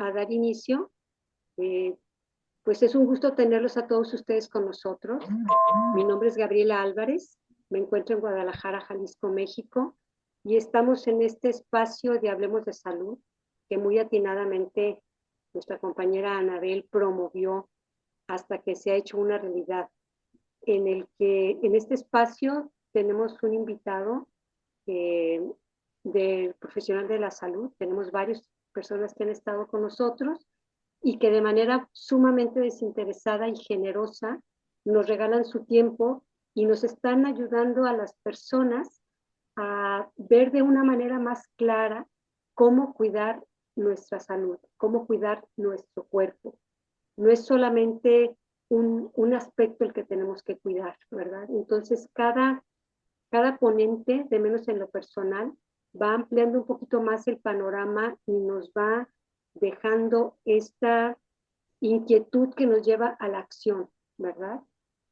a dar inicio. Eh, pues es un gusto tenerlos a todos ustedes con nosotros. Mi nombre es Gabriela Álvarez, me encuentro en Guadalajara, Jalisco, México, y estamos en este espacio de Hablemos de Salud, que muy atinadamente nuestra compañera Anabel promovió hasta que se ha hecho una realidad, en el que en este espacio tenemos un invitado del profesional de la salud, tenemos varias personas que han estado con nosotros y que de manera sumamente desinteresada y generosa nos regalan su tiempo y nos están ayudando a las personas a ver de una manera más clara cómo cuidar nuestra salud, cómo cuidar nuestro cuerpo. No es solamente un aspecto el que tenemos que cuidar, ¿verdad? Entonces, cada ponente, de menos en lo personal, va ampliando un poquito más el panorama y nos va dejando esta inquietud que nos lleva a la acción, ¿verdad?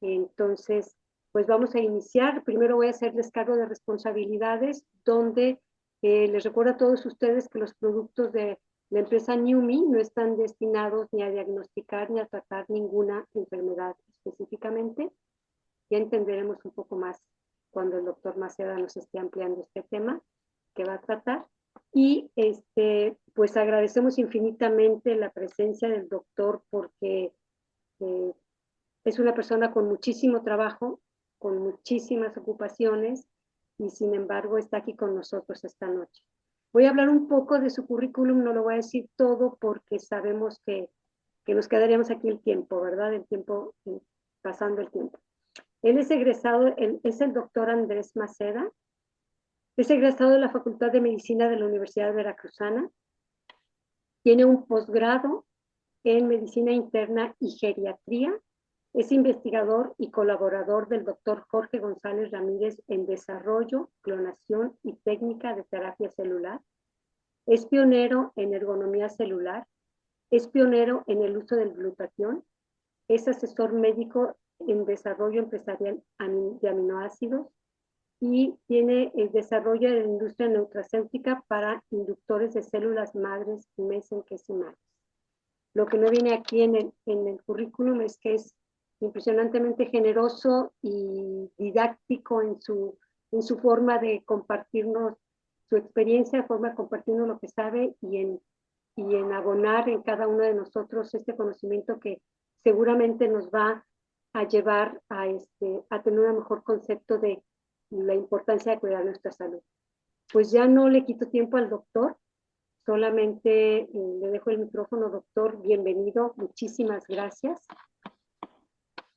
Entonces, pues vamos a iniciar. Primero voy a hacer descargo de responsabilidades, donde les recuerdo a todos ustedes que los productos de la empresa Newme no están destinados ni a diagnosticar ni a tratar ninguna enfermedad específicamente. Ya entenderemos un poco más cuando el doctor Maceda nos esté ampliando este tema que va a tratar. Y pues agradecemos infinitamente la presencia del doctor porque eh, es una persona con muchísimo trabajo, con muchísimas ocupaciones y sin embargo está aquí con nosotros esta noche. Voy a hablar un poco de su currículum, no lo voy a decir todo porque sabemos que nos quedaríamos aquí el tiempo, ¿verdad? El tiempo, pasando el tiempo. Él es egresado, es el doctor Andrés Maceda, es egresado de la Facultad de Medicina de la Universidad Veracruzana, tiene un posgrado en Medicina Interna y Geriatría, es investigador y colaborador del doctor Jorge González Ramírez en desarrollo, clonación y técnica de terapia celular, es pionero en ergonomía celular, es pionero en el uso del glutatión, es asesor médico en desarrollo empresarial de aminoácidos y tiene el desarrollo de la industria nutracéutica para inductores de células madres mesenquimales. Lo que no viene aquí en el currículum es que es impresionantemente generoso y didáctico en su forma de compartirnos su experiencia, forma de compartirnos lo que sabe y en abonar en cada uno de nosotros este conocimiento que seguramente nos va a llevar a tener un mejor concepto de la importancia de cuidar nuestra salud. Pues ya no le quito tiempo al doctor, solamente le dejo el micrófono, doctor. Bienvenido, muchísimas gracias.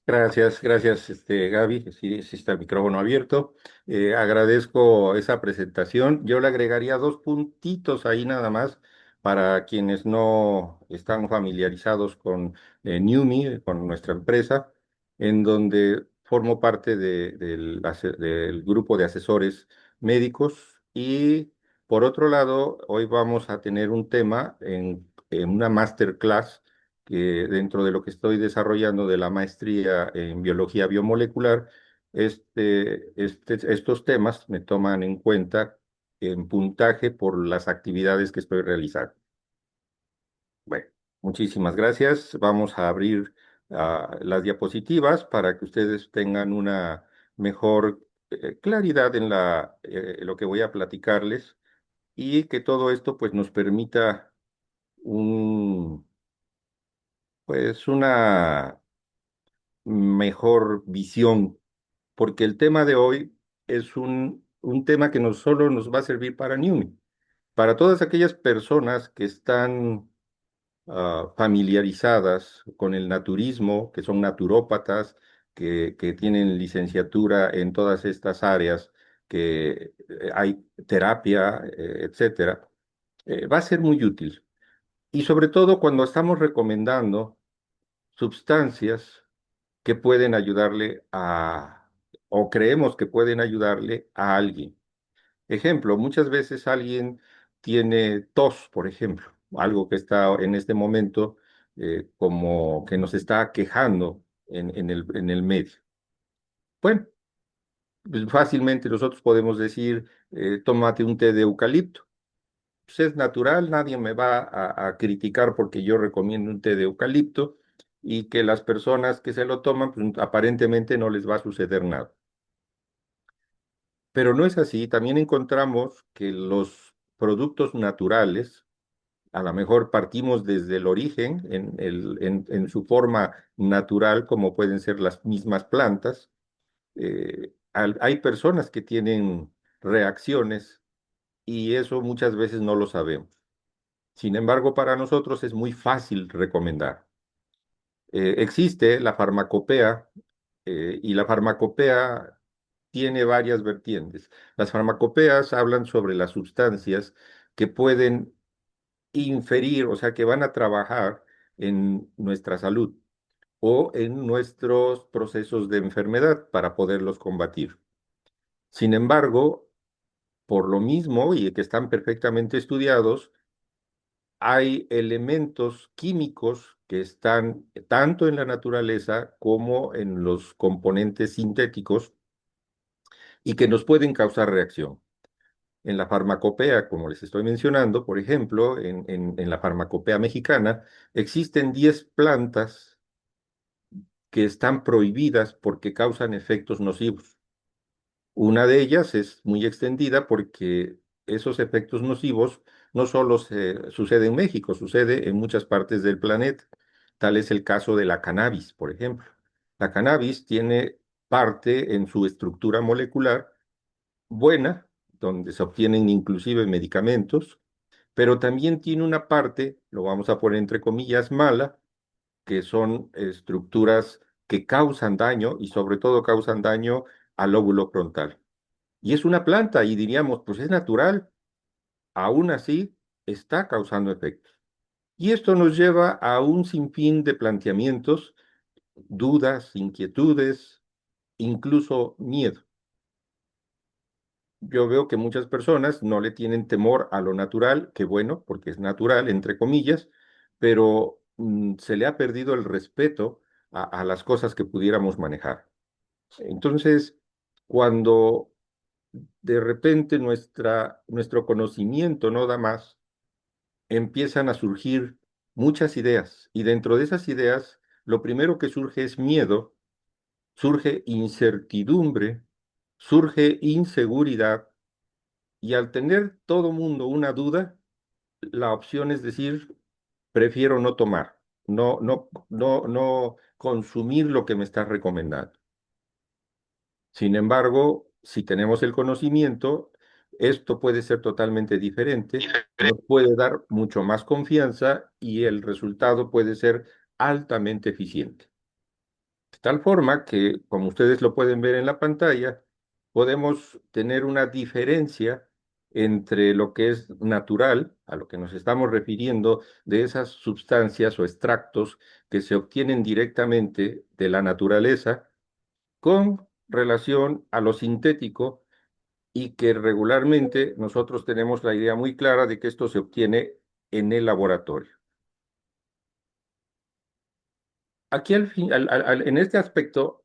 Gracias, Gaby. Sí, sí está el micrófono abierto. Agradezco esa presentación. Yo le agregaría dos puntitos ahí nada más para quienes no están familiarizados con Newme, con nuestra empresa, en donde formo parte del grupo de asesores médicos. Y por otro lado, hoy vamos a tener un tema en una masterclass que dentro de lo que estoy desarrollando de la maestría en biología biomolecular, estos temas me toman en cuenta en puntaje por las actividades que estoy realizando. Bueno, muchísimas gracias. Vamos a abrir las diapositivas para que ustedes tengan una mejor claridad en lo que voy a platicarles y que todo esto pues nos permita una mejor visión, porque el tema de hoy es un tema que no solo nos va a servir para Newman, para todas aquellas personas que están familiarizadas con el naturismo, que son naturópatas, que tienen licenciatura en todas estas áreas, que hay terapia, etcétera, va a ser muy útil. Y sobre todo cuando estamos recomendando sustancias que pueden ayudarle o creemos que pueden ayudarle a alguien. Ejemplo, muchas veces alguien tiene tos, por ejemplo, algo que está en este momento como que nos está quejando en el medio. Bueno, pues fácilmente nosotros podemos decir, tómate un té de eucalipto. pues, es natural, nadie me va a criticar porque yo recomiendo un té de eucalipto y que las personas que se lo toman, pues, aparentemente no les va a suceder nada. Pero no es así. También encontramos que los productos naturales, a lo mejor partimos desde el origen, en su forma natural, como pueden ser las mismas plantas. Hay personas que tienen reacciones y eso muchas veces no lo sabemos. Sin embargo, para nosotros es muy fácil recomendar. Existe la farmacopea y la farmacopea tiene varias vertientes. Las farmacopeas hablan sobre las sustancias que pueden inferir, o sea, que van a trabajar en nuestra salud o en nuestros procesos de enfermedad para poderlos combatir. Sin embargo, por lo mismo y que están perfectamente estudiados, hay elementos químicos que están tanto en la naturaleza como en los componentes sintéticos y que nos pueden causar reacción. En la farmacopea, como les estoy mencionando, por ejemplo, en la farmacopea mexicana, existen 10 plantas que están prohibidas porque causan efectos nocivos. Una de ellas es muy extendida porque esos efectos nocivos no solo sucede en México, sucede en muchas partes del planeta. Tal es el caso de la cannabis, por ejemplo. La cannabis tiene parte en su estructura molecular buena, donde se obtienen inclusive medicamentos, pero también tiene una parte, lo vamos a poner entre comillas, mala, que son estructuras que causan daño y sobre todo causan daño al lóbulo frontal. Y es una planta y diríamos, pues es natural, aún así está causando efectos. Y esto nos lleva a un sinfín de planteamientos, dudas, inquietudes, incluso miedo. Yo veo que muchas personas no le tienen temor a lo natural, que bueno, porque es natural, entre comillas, pero se le ha perdido el respeto a las cosas que pudiéramos manejar. Entonces, cuando de repente nuestro conocimiento no da más, empiezan a surgir muchas ideas y dentro de esas ideas, lo primero que surge es miedo, surge incertidumbre, surge inseguridad y al tener todo mundo una duda, la opción es decir, prefiero no tomar, no consumir lo que me estás recomendando. Sin embargo, si tenemos el conocimiento, esto puede ser totalmente diferente, nos puede dar mucho más confianza y el resultado puede ser altamente eficiente. De tal forma que, como ustedes lo pueden ver en la pantalla, podemos tener una diferencia entre lo que es natural, a lo que nos estamos refiriendo, de esas sustancias o extractos que se obtienen directamente de la naturaleza, con relación a lo sintético y que regularmente nosotros tenemos la idea muy clara de que esto se obtiene en el laboratorio. Aquí en este aspecto,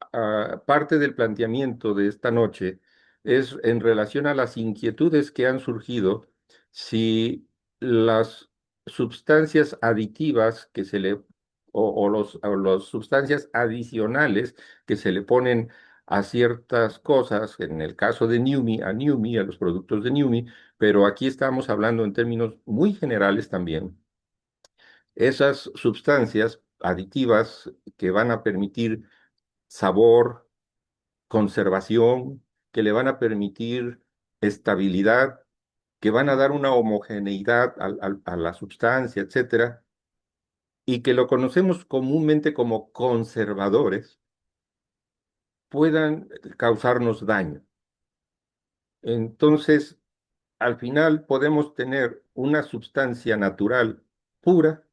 parte del planteamiento de esta noche es en relación a las inquietudes que han surgido si las sustancias aditivas que se le, o las sustancias adicionales que se le ponen a ciertas cosas, en el caso de Numi, a los productos de Numi, pero aquí estamos hablando en términos muy generales también esas sustancias aditivas que van a permitir sabor, conservación, que le van a permitir estabilidad, que van a dar una homogeneidad a la sustancia, etcétera, y que lo conocemos comúnmente como conservadores, puedan causarnos daño. Entonces, al final podemos tener una sustancia natural pura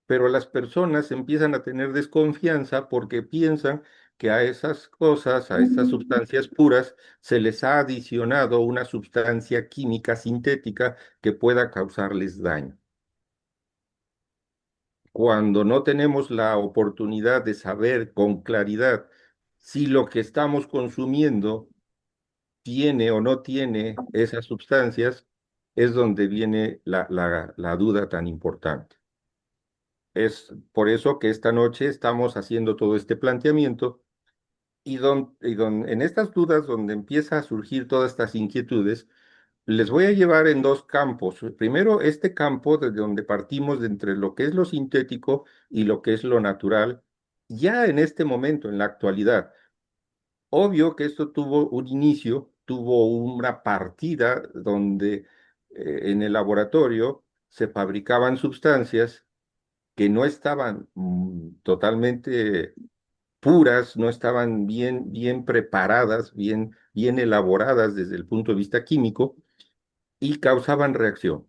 pero las personas empiezan a tener desconfianza porque piensan que a esas cosas, a esas sustancias puras, se les ha adicionado una sustancia química sintética que pueda causarles daño. Cuando no tenemos la oportunidad de saber con claridad si lo que estamos consumiendo tiene o no tiene esas sustancias, es donde viene la duda tan importante. Es por eso que esta noche estamos haciendo todo este planteamiento en estas dudas, donde empieza a surgir todas estas inquietudes, les voy a llevar en dos campos. Primero, este campo desde donde partimos de entre lo que es lo sintético y lo que es lo natural, ya en este momento, en la actualidad. Obvio que esto tuvo un inicio, tuvo una partida donde en el laboratorio se fabricaban sustancias que no estaban totalmente puras, no estaban bien preparadas, bien elaboradas desde el punto de vista químico y causaban reacción.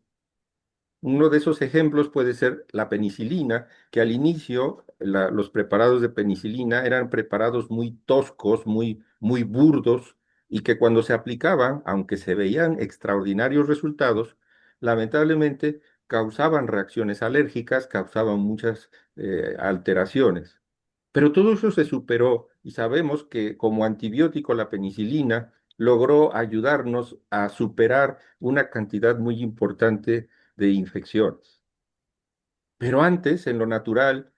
Uno de esos ejemplos puede ser la penicilina, que al inicio los preparados de penicilina eran preparados muy toscos, muy burdos, y que cuando se aplicaban, aunque se veían extraordinarios resultados, lamentablemente causaban reacciones alérgicas, causaban muchas alteraciones. Pero todo eso se superó y sabemos que como antibiótico la penicilina logró ayudarnos a superar una cantidad muy importante de infecciones. Pero antes, en lo natural,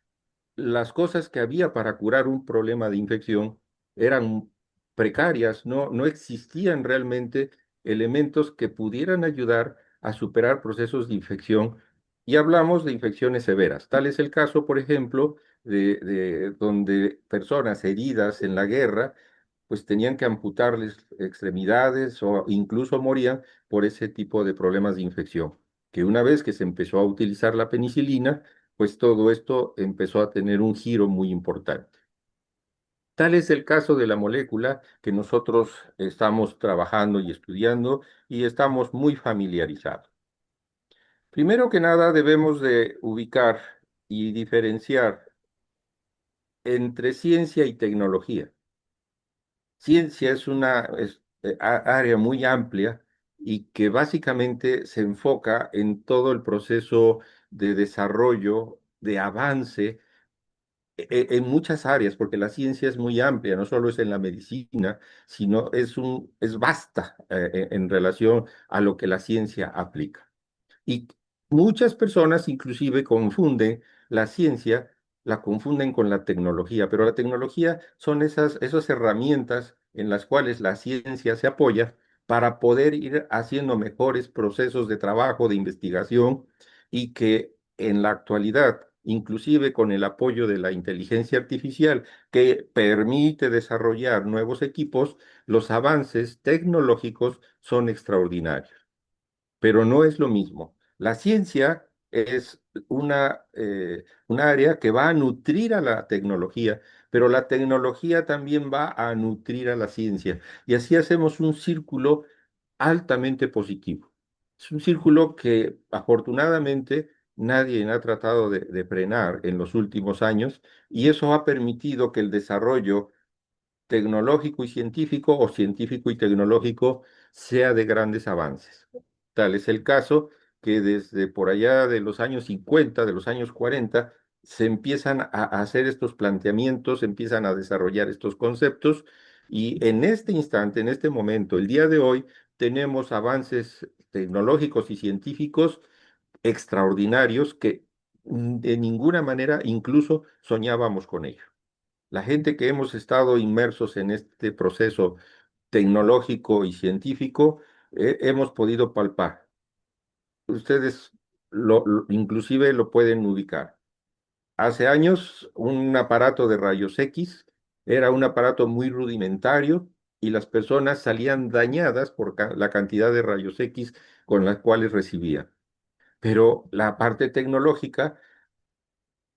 las cosas que había para curar un problema de infección eran precarias, no existían realmente elementos que pudieran ayudar a superar procesos de infección. Y hablamos de infecciones severas. Tal es el caso, por ejemplo, de donde personas heridas en la guerra, pues tenían que amputarles extremidades o incluso morían por ese tipo de problemas de infección. Que una vez que se empezó a utilizar la penicilina, pues todo esto empezó a tener un giro muy importante. Tal es el caso de la molécula que nosotros estamos trabajando y estudiando y estamos muy familiarizados. Primero que nada, debemos de ubicar y diferenciar entre ciencia y tecnología. Ciencia es área muy amplia y que básicamente se enfoca en todo el proceso de desarrollo, de avance en muchas áreas, porque la ciencia es muy amplia, no solo es en la medicina, sino es vasta en relación a lo que la ciencia aplica. Y muchas personas inclusive confunden la ciencia, la confunden con la tecnología, pero la tecnología son esas herramientas en las cuales la ciencia se apoya para poder ir haciendo mejores procesos de trabajo, de investigación y que en la actualidad, inclusive con el apoyo de la inteligencia artificial que permite desarrollar nuevos equipos, los avances tecnológicos son extraordinarios, pero no es lo mismo. La ciencia es una área que va a nutrir a la tecnología, pero la tecnología también va a nutrir a la ciencia. Y así hacemos un círculo altamente positivo. Es un círculo que afortunadamente nadie ha tratado de frenar en los últimos años y eso ha permitido que el desarrollo tecnológico y científico o científico y tecnológico sea de grandes avances. Tal es el caso que desde por allá de los años 50, de los años 40, se empiezan a hacer estos planteamientos, se empiezan a desarrollar estos conceptos y en este instante, en este momento, el día de hoy, tenemos avances tecnológicos y científicos extraordinarios que de ninguna manera incluso soñábamos con ello. La gente que hemos estado inmersos en este proceso tecnológico y científico, hemos podido palpar. Ustedes inclusive lo pueden ubicar. Hace años, un aparato de rayos X era un aparato muy rudimentario y las personas salían dañadas por la cantidad de rayos X con las cuales recibían. Pero la parte tecnológica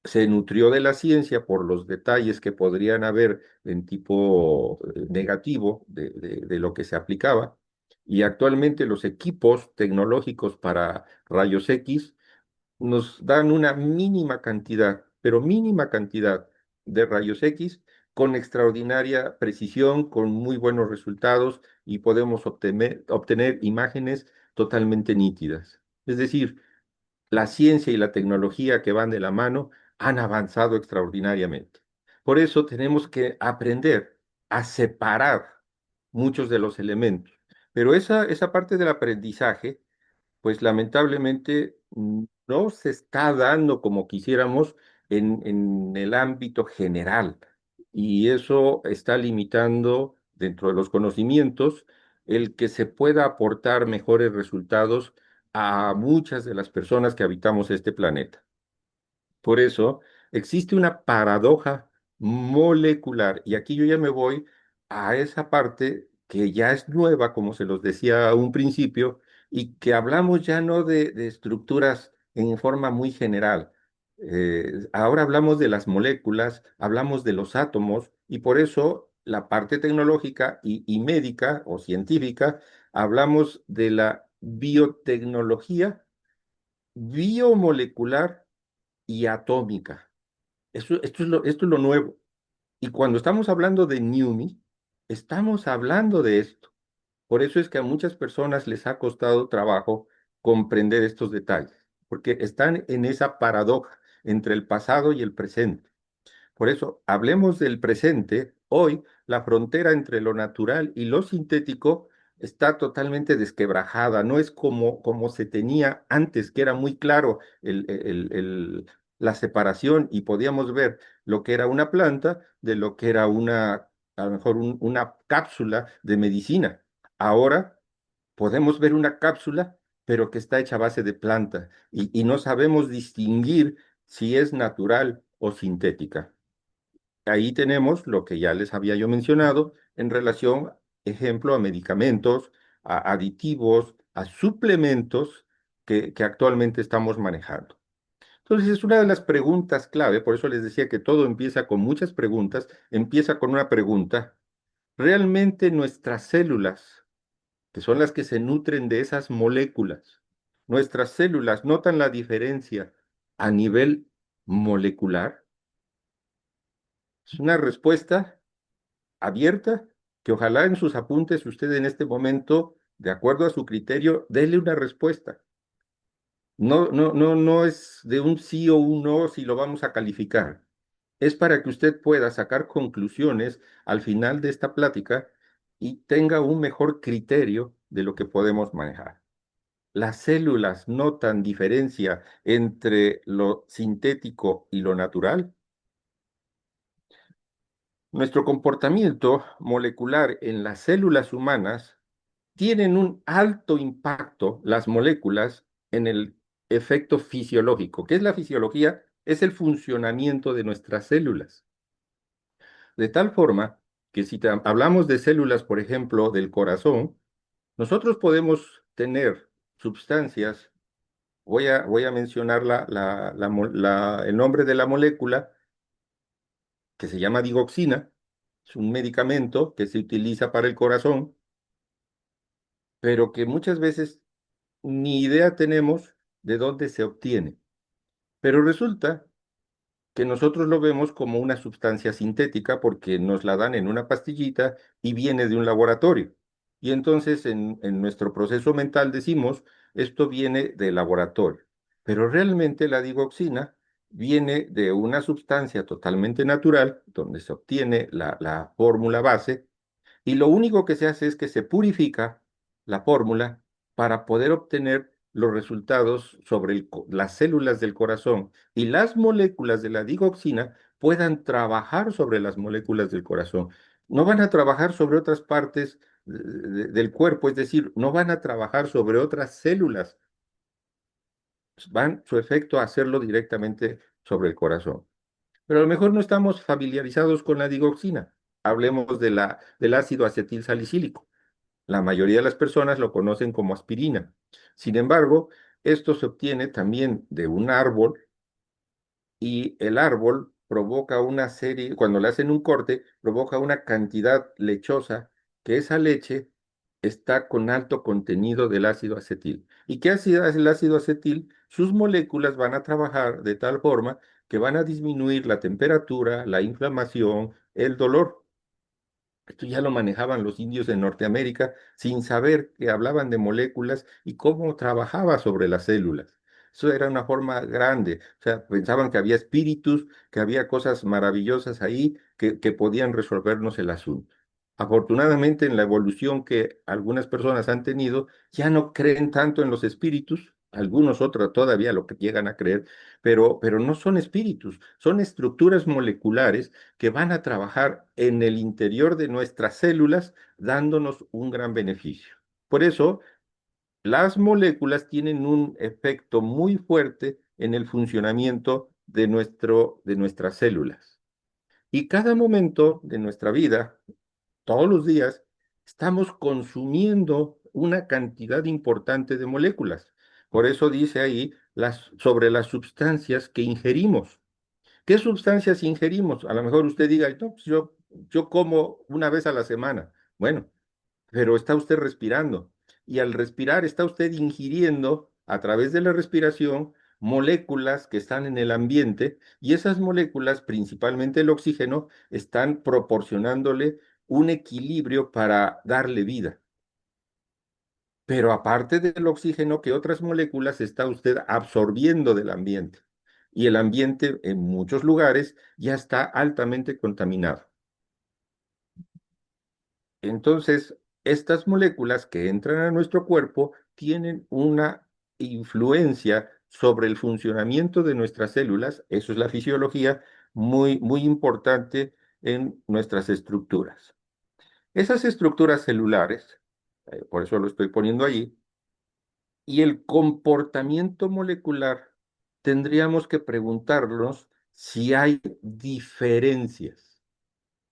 se nutrió de la ciencia por los detalles que podrían haber en tipo negativo de lo que se aplicaba. Y actualmente los equipos tecnológicos para rayos X nos dan una mínima cantidad, pero mínima cantidad de rayos X con extraordinaria precisión, con muy buenos resultados y podemos obtener imágenes totalmente nítidas. Es decir, la ciencia y la tecnología que van de la mano han avanzado extraordinariamente. Por eso tenemos que aprender a separar muchos de los elementos. Pero esa parte del aprendizaje pues lamentablemente no se está dando como quisiéramos en el ámbito general. Y eso está limitando dentro de los conocimientos el que se pueda aportar mejores resultados a muchas de las personas que habitamos este planeta. Por eso existe una paradoja molecular, y aquí yo ya me voy a esa parte que ya es nueva, como se los decía a un principio, y que hablamos ya no de estructuras en forma muy general. Ahora hablamos de las moléculas, hablamos de los átomos, y por eso la parte tecnológica y médica o científica, hablamos de la biotecnología biomolecular y atómica. Esto es lo nuevo. Y cuando estamos hablando de NEWMI, estamos hablando de esto. Por eso es que a muchas personas les ha costado trabajo comprender estos detalles, porque están en esa paradoja entre el pasado y el presente. Por eso, hablemos del presente. Hoy, la frontera entre lo natural y lo sintético está totalmente desquebrajada. No es como se tenía antes, que era muy claro la separación y podíamos ver lo que era una planta de lo que era a lo mejor una cápsula de medicina. Ahora podemos ver una cápsula, pero que está hecha a base de planta y no sabemos distinguir si es natural o sintética. Ahí tenemos lo que ya les había yo mencionado en relación, ejemplo, a medicamentos, a aditivos, a suplementos que actualmente estamos manejando. Entonces, es una de las preguntas clave, por eso les decía que todo empieza con muchas preguntas, empieza con una pregunta. ¿Realmente nuestras células, que son las que se nutren de esas moléculas, nuestras células notan la diferencia a nivel molecular? Es una respuesta abierta, que ojalá en sus apuntes usted en este momento, de acuerdo a su criterio, déle una respuesta. No es de un sí o un no si lo vamos a calificar. Es para que usted pueda sacar conclusiones al final de esta plática y tenga un mejor criterio de lo que podemos manejar. Las células notan diferencia entre lo sintético y lo natural. Nuestro comportamiento molecular en las células humanas tienen un alto impacto las moléculas en el efecto fisiológico. ¿Qué es la fisiología? Es el funcionamiento de nuestras células. De tal forma que si hablamos de células, por ejemplo, del corazón, nosotros podemos tener sustancias, voy a mencionar el nombre de la molécula, que se llama digoxina, es un medicamento que se utiliza para el corazón, pero que muchas veces ni idea tenemos de dónde se obtiene. Pero resulta que nosotros lo vemos como una sustancia sintética porque nos la dan en una pastillita y viene de un laboratorio. Y entonces en nuestro proceso mental decimos, esto viene del laboratorio. Pero realmente la digoxina viene de una sustancia totalmente natural, donde se obtiene la fórmula base y lo único que se hace es que se purifica la fórmula para poder obtener los resultados sobre las células del corazón y las moléculas de la digoxina puedan trabajar sobre las moléculas del corazón. No van a trabajar sobre otras partes del cuerpo, es decir, no van a trabajar sobre otras células, van su efecto a hacerlo directamente sobre el corazón. Pero a lo mejor no estamos familiarizados con la digoxina. Hablemos del ácido acetil salicílico. La mayoría de las personas lo conocen como aspirina. Sin embargo, esto se obtiene también de un árbol y el árbol provoca una serie, cuando le hacen un corte, provoca una cantidad lechosa que esa leche está con alto contenido del ácido acetil. ¿Y qué hace el ácido acetil? Sus moléculas van a trabajar de tal forma que van a disminuir la temperatura, la inflamación, el dolor. Esto ya lo manejaban los indios en Norteamérica sin saber que hablaban de moléculas y cómo trabajaba sobre las células. Eso era una forma grande. O sea, pensaban que había espíritus, que había cosas maravillosas ahí que podían resolvernos el asunto. Afortunadamente, en la evolución que algunas personas han tenido, ya no creen tanto en los espíritus, algunos otros todavía lo que llegan a creer, pero no son espíritus, son estructuras moleculares que van a trabajar en el interior de nuestras células, dándonos un gran beneficio. Por eso, las moléculas tienen un efecto muy fuerte en el funcionamiento de nuestras células. Y cada momento de nuestra vida, todos los días, estamos consumiendo una cantidad importante de moléculas. Por eso dice ahí sobre las sustancias que ingerimos. ¿Qué sustancias ingerimos? A lo mejor usted diga, no, pues yo como una vez a la semana. Bueno, pero está usted respirando. Y al respirar está usted ingiriendo a través de la respiración moléculas que están en el ambiente y esas moléculas, principalmente el oxígeno, están proporcionándole un equilibrio para darle vida. Pero aparte del oxígeno, ¿qué otras moléculas está usted absorbiendo del ambiente? Y el ambiente en muchos lugares ya está altamente contaminado. Entonces, estas moléculas que entran a nuestro cuerpo tienen una influencia sobre el funcionamiento de nuestras células, eso es la fisiología, muy, muy importante en nuestras estructuras. Esas estructuras celulares, por eso lo estoy poniendo allí, y el comportamiento molecular, tendríamos que preguntarnos si hay diferencias.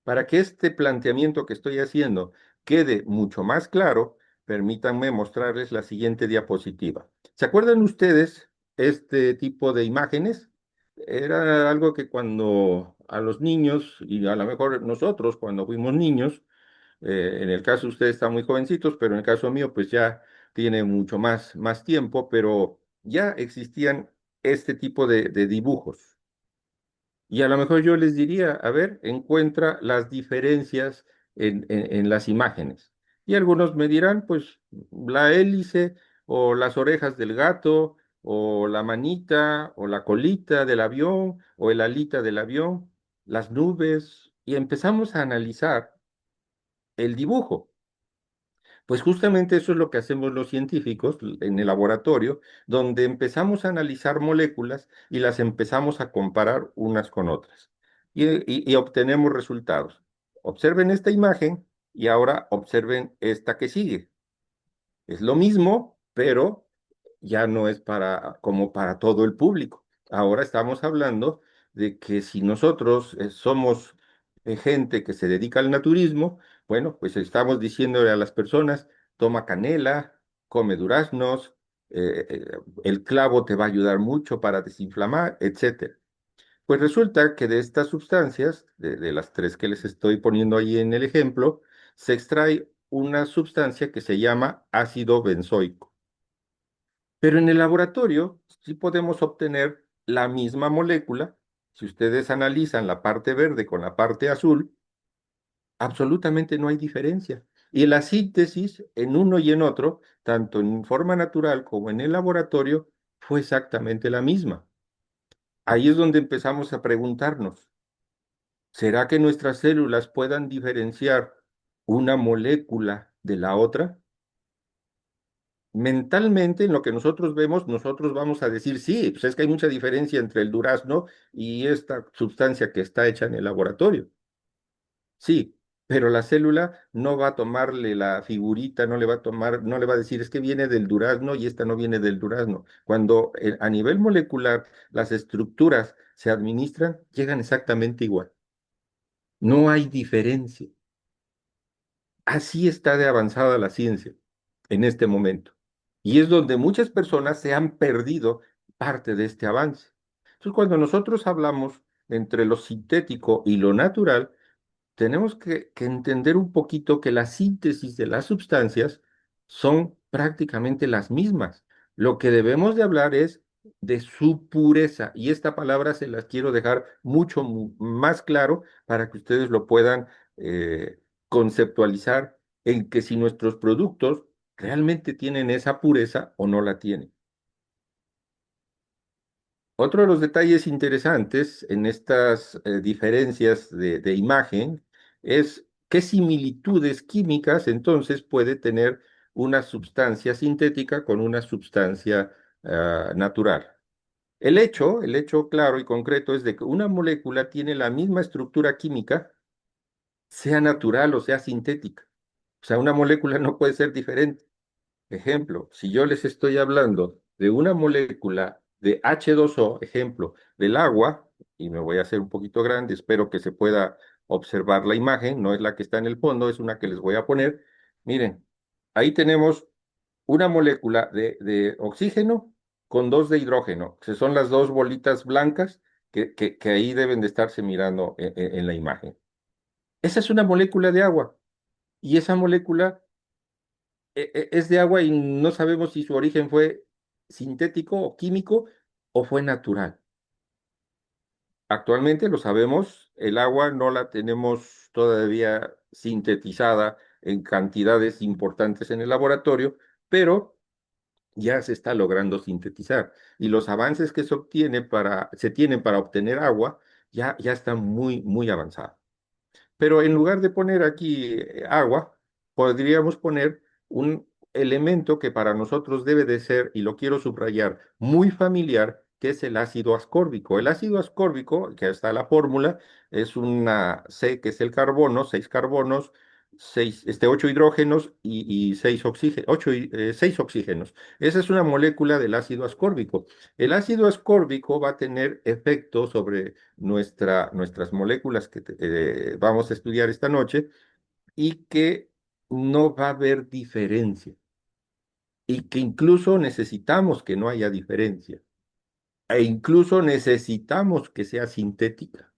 Para que este planteamiento que estoy haciendo quede mucho más claro, permítanme mostrarles la siguiente diapositiva. ¿Se acuerdan ustedes este tipo de imágenes? Era algo que cuando a los niños, y a lo mejor nosotros cuando fuimos niños, en el caso de ustedes están muy jovencitos, pero en el caso mío pues ya tiene mucho más tiempo, pero ya existían este tipo de dibujos. Y a lo mejor yo les diría, a ver, encuentra las diferencias en las imágenes. Y algunos me dirán, pues, la hélice o las orejas del gato o la manita o la colita del avión o el alita del avión, las nubes, y empezamos a analizar el dibujo. Pues justamente eso es lo que hacemos los científicos en el laboratorio, donde empezamos a analizar moléculas y las empezamos a comparar unas con otras. Y obtenemos resultados. Observen esta imagen y ahora observen esta que sigue. Es lo mismo, pero ya no es como para todo el público. Ahora estamos hablando de que si nosotros somos gente que se dedica al naturismo, bueno, pues estamos diciéndole a las personas, toma canela, come duraznos, el clavo te va a ayudar mucho para desinflamar, etcétera. Pues resulta que de estas sustancias, de las tres que les estoy poniendo ahí en el ejemplo, se extrae una sustancia que se llama ácido benzoico. Pero en el laboratorio sí podemos obtener la misma molécula. Si ustedes analizan la parte verde con la parte azul, absolutamente no hay diferencia. Y la síntesis en uno y en otro, tanto en forma natural como en el laboratorio, fue exactamente la misma. Ahí es donde empezamos a preguntarnos, ¿será que nuestras células puedan diferenciar una molécula de la otra? Mentalmente, en lo que nosotros vemos, nosotros vamos a decir, sí, pues es que hay mucha diferencia entre el durazno y esta sustancia que está hecha en el laboratorio. Sí, pero la célula no va a tomarle la figurita, no le va a tomar, no le va a decir, es que viene del durazno y esta no viene del durazno. Cuando a nivel molecular las estructuras se administran, llegan exactamente igual. No hay diferencia. Así está de avanzada la ciencia en este momento. Y es donde muchas personas se han perdido parte de este avance. Entonces, cuando nosotros hablamos entre lo sintético y lo natural, tenemos que entender un poquito que la síntesis de las sustancias son prácticamente las mismas. Lo que debemos de hablar es de su pureza y esta palabra se las quiero dejar mucho más claro para que ustedes lo puedan eh, conceptualizar en que si nuestros productos realmente tienen esa pureza o no la tienen. Otro de los detalles interesantes en estas diferencias de imagen es ¿Qué similitudes químicas entonces puede tener una sustancia sintética con una sustancia natural? El hecho claro y concreto es de que una molécula tiene la misma estructura química, sea natural o sea sintética. O sea, una molécula no puede ser diferente. Ejemplo, si yo les estoy hablando de una molécula de H2O, ejemplo, del agua, y me voy a hacer un poquito grande, espero que se pueda observar la imagen, no es la que está en el fondo, es una que les voy a poner. Miren, ahí tenemos una molécula de oxígeno con dos de hidrógeno, que son las dos bolitas blancas que ahí deben de estarse mirando en la imagen. Esa es una molécula de agua y esa molécula es de agua y no sabemos si su origen fue sintético o químico o fue natural. Actualmente lo sabemos, el agua no la tenemos todavía sintetizada en cantidades importantes en el laboratorio, pero ya se está logrando sintetizar. Y los avances que se tienen para obtener agua ya están muy avanzados. Pero en lugar de poner aquí agua, podríamos poner un elemento que para nosotros debe de ser, y lo quiero subrayar, muy familiar, que es el ácido ascórbico. El ácido ascórbico, que está la fórmula, es una C, que es el carbono, 6 carbonos, ocho hidrógenos y 6 oxígenos, seis oxígenos. Esa es una molécula del ácido ascórbico. El ácido ascórbico va a tener efecto sobre nuestras moléculas que vamos a estudiar esta noche y que no va a haber diferencia y que incluso necesitamos que no haya diferencia e incluso necesitamos que sea sintética,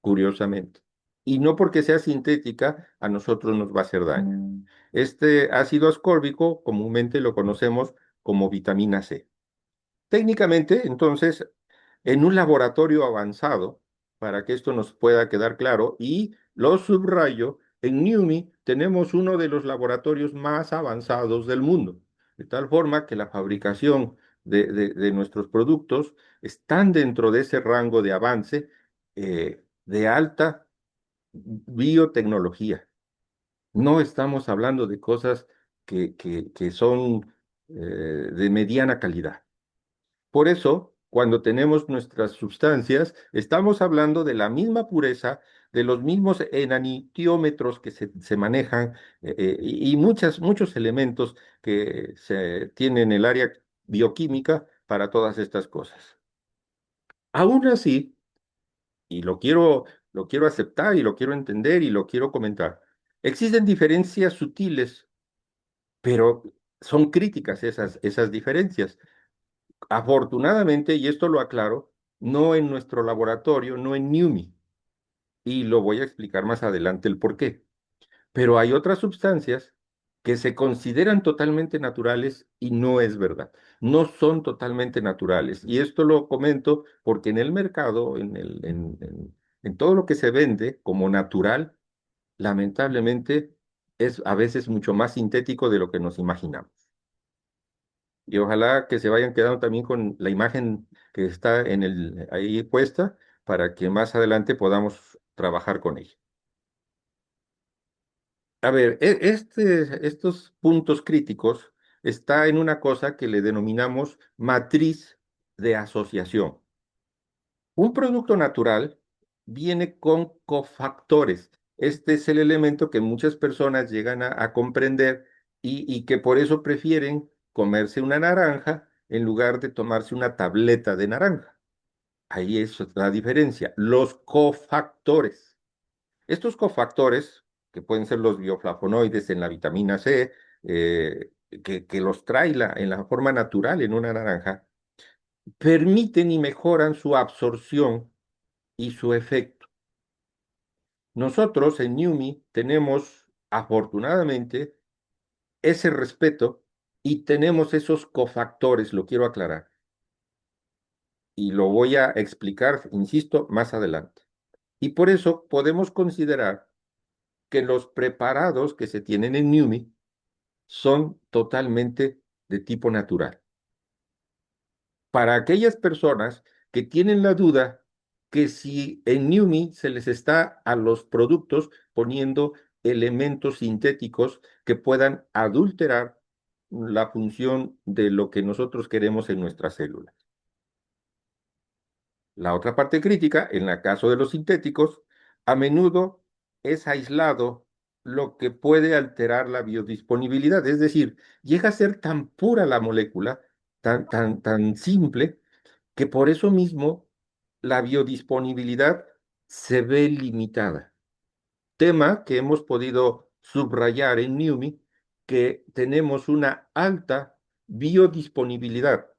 curiosamente. Y no porque sea sintética a nosotros nos va a hacer daño. Este ácido ascórbico comúnmente lo conocemos como vitamina C. Técnicamente, entonces, en un laboratorio avanzado, para que esto nos pueda quedar claro, y lo subrayo, en NUMI tenemos uno de los laboratorios más avanzados del mundo, de tal forma que la fabricación de nuestros productos están dentro de ese rango de avance de alta biotecnología. No estamos hablando de cosas que son de mediana calidad. Por eso, cuando tenemos nuestras sustancias, estamos hablando de la misma pureza, de los mismos enantiómetros que se manejan y muchos elementos que se tienen en el área bioquímica para todas estas cosas. Aún así, y lo quiero aceptar y lo quiero entender y lo quiero comentar, existen diferencias sutiles, pero son críticas esas diferencias. Afortunadamente, y esto lo aclaro, no en nuestro laboratorio, no en NUMI, y lo voy a explicar más adelante el por qué. Pero hay otras sustancias que se consideran totalmente naturales y no es verdad. No son totalmente naturales. Y esto lo comento porque en el mercado, en todo lo que se vende como natural, lamentablemente es a veces mucho más sintético de lo que nos imaginamos. Y ojalá que se vayan quedando también con la imagen que está ahí puesta para que más adelante podamos trabajar con ella. A ver, estos puntos críticos está en una cosa que le denominamos matriz de asociación. Un producto natural viene con cofactores. Este es el elemento que muchas personas llegan a comprender y que por eso prefieren comerse una naranja en lugar de tomarse una tableta de naranja. Ahí es la diferencia. Los cofactores. Estos cofactores, que pueden ser los bioflavonoides en la vitamina C, que los trae en la forma natural en una naranja, permiten y mejoran su absorción y su efecto. Nosotros en NUMI tenemos, afortunadamente, ese respeto y tenemos esos cofactores, lo quiero aclarar, y lo voy a explicar, insisto, más adelante. Y por eso podemos considerar que los preparados que se tienen en NUMI son totalmente de tipo natural. Para aquellas personas que tienen la duda que si en NUMI se les está a los productos poniendo elementos sintéticos que puedan adulterar la función de lo que nosotros queremos en nuestras células. La otra parte crítica, en el caso de los sintéticos, a menudo es aislado lo que puede alterar la biodisponibilidad, es decir, llega a ser tan pura la molécula, tan simple, que por eso mismo la biodisponibilidad se ve limitada. Tema que hemos podido subrayar en NUMI, que tenemos una biodisponibilidad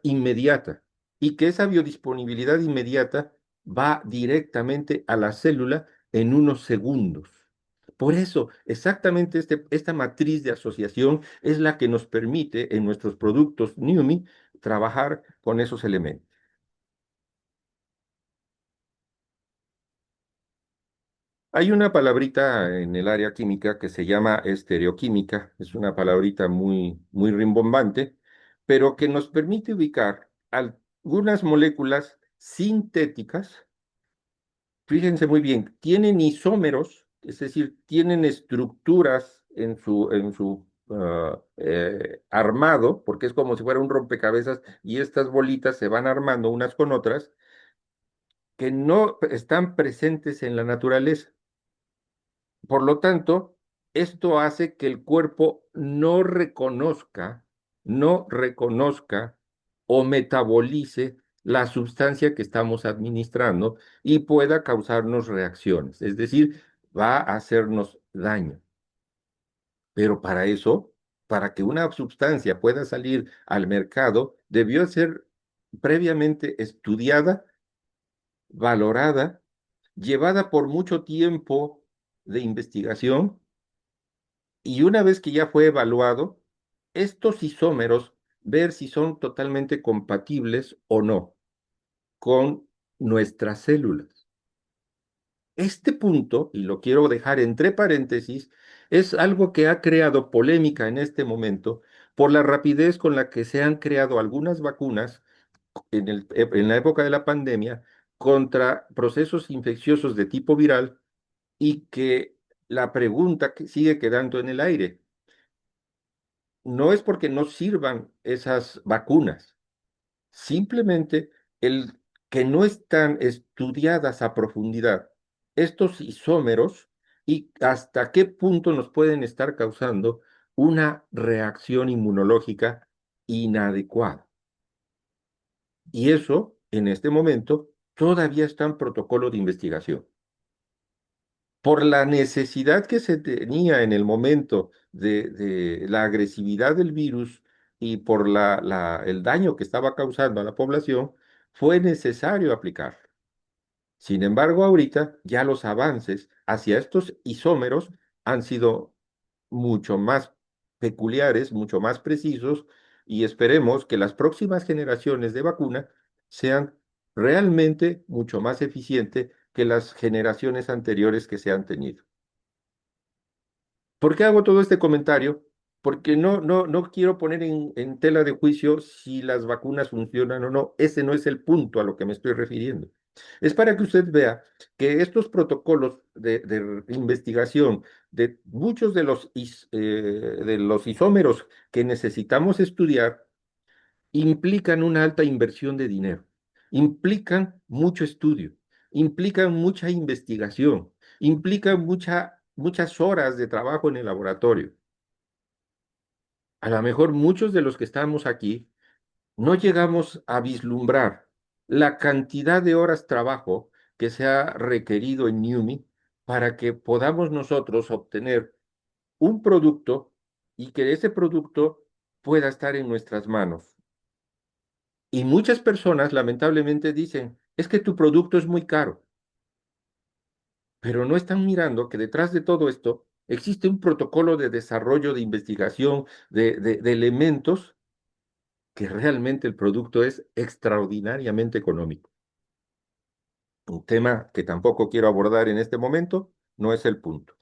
inmediata, y que esa biodisponibilidad inmediata va directamente a la célula en unos segundos. Por eso, exactamente esta matriz de asociación es la que nos permite en nuestros productos NUMI trabajar con esos elementos. Hay una palabrita en el área química que se llama estereoquímica, es una palabrita muy rimbombante, pero que nos permite ubicar algunas moléculas sintéticas. Fíjense muy bien, tienen isómeros, es decir, tienen estructuras en su armado, porque es como si fuera un rompecabezas y estas bolitas se van armando unas con otras, que no están presentes en la naturaleza. Por lo tanto, esto hace que el cuerpo no reconozca o metabolice la sustancia que estamos administrando y pueda causarnos reacciones, es decir, va a hacernos daño. Pero para eso, para que una sustancia pueda salir al mercado, debió ser previamente estudiada, valorada, llevada por mucho tiempo de investigación, y una vez que ya fue evaluado, estos isómeros, ver si son totalmente compatibles o no con nuestras células. Este punto, y lo quiero dejar entre paréntesis, es algo que ha creado polémica en este momento por la rapidez con la que se han creado algunas vacunas en la época de la pandemia contra procesos infecciosos de tipo viral, y que la pregunta que sigue quedando en el aire: no es porque no sirvan esas vacunas, simplemente el que no están estudiadas a profundidad estos isómeros y hasta qué punto nos pueden estar causando una reacción inmunológica inadecuada. Y eso, en este momento, todavía está en protocolo de investigación. Por la necesidad que se tenía en el momento de la agresividad del virus y por el daño que estaba causando a la población, fue necesario aplicar. Sin embargo, ahorita ya los avances hacia estos isómeros han sido mucho más peculiares, mucho más precisos, y esperemos que las próximas generaciones de vacuna sean realmente mucho más eficientes que las generaciones anteriores que se han tenido. ¿Por qué hago todo este comentario? Porque no quiero poner en tela de juicio si las vacunas funcionan o no. Ese no es el punto a lo que me estoy refiriendo. Es para que usted vea que estos protocolos de investigación de muchos de los isómeros que necesitamos estudiar implican una alta inversión de dinero, implican mucho estudio, implican mucha investigación, implican muchas horas de trabajo en el laboratorio. A lo mejor muchos de los que estamos aquí no llegamos a vislumbrar la cantidad de horas trabajo que se ha requerido en NUMI para que podamos nosotros obtener un producto y que ese producto pueda estar en nuestras manos. Y muchas personas lamentablemente dicen, es que tu producto es muy caro, pero no están mirando que detrás de todo esto existe un protocolo de desarrollo, de investigación, de elementos, que realmente el producto es extraordinariamente económico. Un tema que tampoco quiero abordar en este momento, no es el punto.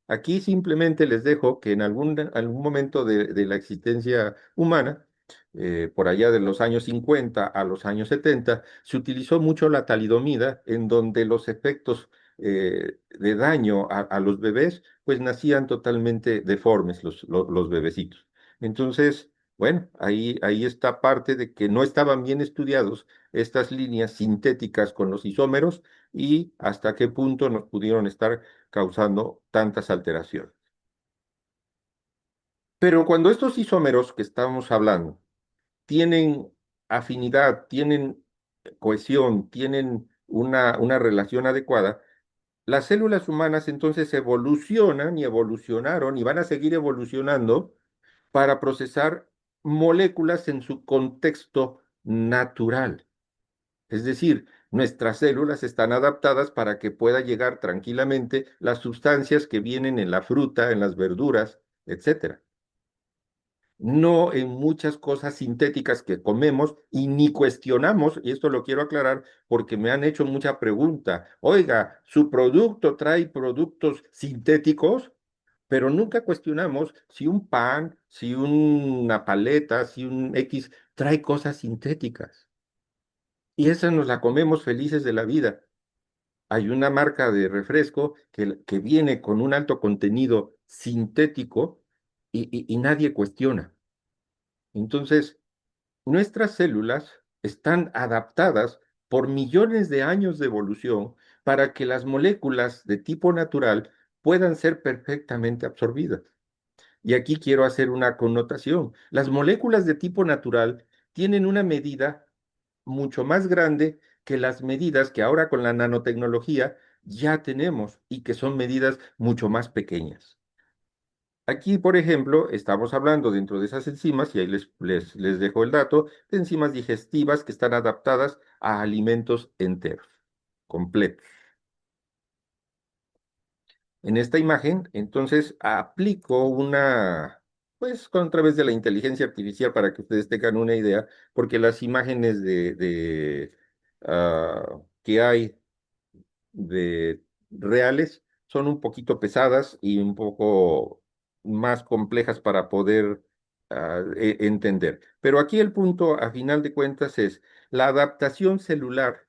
Aquí simplemente les dejo que en algún momento de la existencia humana por allá de los años 50 a los años 70, se utilizó mucho la talidomida, en donde los efectos de daño a los bebés, pues nacían totalmente deformes los bebecitos. Entonces, bueno, ahí está parte de que no estaban bien estudiados estas líneas sintéticas con los isómeros y hasta qué punto nos pudieron estar causando tantas alteraciones. Pero cuando estos isómeros que estamos hablando tienen afinidad, tienen cohesión, tienen una relación adecuada, las células humanas entonces evolucionan y evolucionaron y van a seguir evolucionando para procesar moléculas en su contexto natural. Es decir, nuestras células están adaptadas para que pueda llegar tranquilamente las sustancias que vienen en la fruta, en las verduras, etcétera. No en muchas cosas sintéticas que comemos y ni cuestionamos, y esto lo quiero aclarar porque me han hecho mucha pregunta. Oiga, ¿su producto trae productos sintéticos? Pero nunca cuestionamos si un pan, si una paleta, si un X trae cosas sintéticas. Y esa nos la comemos felices de la vida. Hay una marca de refresco que viene con un alto contenido sintético y nadie cuestiona. Entonces, nuestras células están adaptadas por millones de años de evolución para que las moléculas de tipo natural puedan ser perfectamente absorbidas. Y aquí quiero hacer una connotación. Las moléculas de tipo natural tienen una medida mucho más grande que las medidas que ahora con la nanotecnología ya tenemos y que son medidas mucho más pequeñas. Aquí, por ejemplo, estamos hablando dentro de esas enzimas, y ahí les dejo el dato, de enzimas digestivas que están adaptadas a alimentos enteros, completos. En esta imagen, entonces, aplico pues, a través de la inteligencia artificial para que ustedes tengan una idea, porque las imágenes que hay de reales son un poquito pesadas y un poco más complejas para poder entender. Pero aquí el punto, a final de cuentas, es la adaptación celular.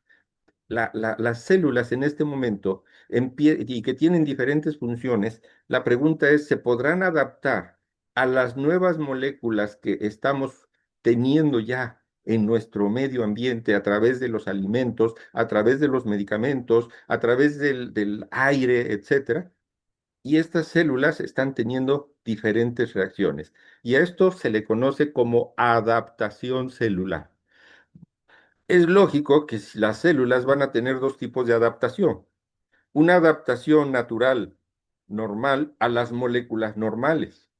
Las células en este momento y que tienen diferentes funciones, la pregunta es, ¿se podrán adaptar a las nuevas moléculas que estamos teniendo ya en nuestro medio ambiente a través de los alimentos, a través de los medicamentos, a través del aire, etcétera? Y estas células están teniendo diferentes reacciones. Y a esto se le conoce como adaptación celular. Es lógico que las células van a tener dos tipos de adaptación. Una adaptación natural, normal, a las moléculas normales,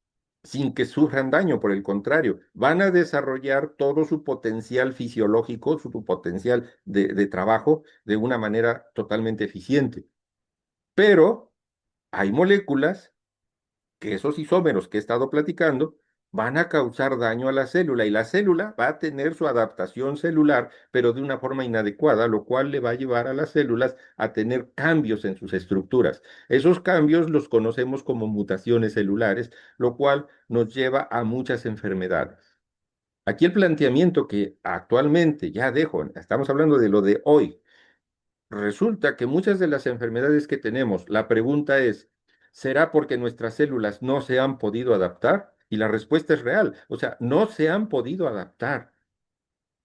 sin que sufran daño. Por el contrario, van a desarrollar todo su potencial fisiológico, su potencial de trabajo de una manera totalmente eficiente. Pero hay moléculas que esos isómeros que he estado platicando van a causar daño a la célula y la célula va a tener su adaptación celular, pero de una forma inadecuada, lo cual le va a llevar a las células a tener cambios en sus estructuras. Esos cambios los conocemos como mutaciones celulares, lo cual nos lleva a muchas enfermedades. Aquí el planteamiento que actualmente ya dejo, estamos hablando de lo de hoy. Resulta que muchas de las enfermedades que tenemos, la pregunta es, ¿será porque nuestras células no se han podido adaptar? Y la respuesta es real, o sea, no se han podido adaptar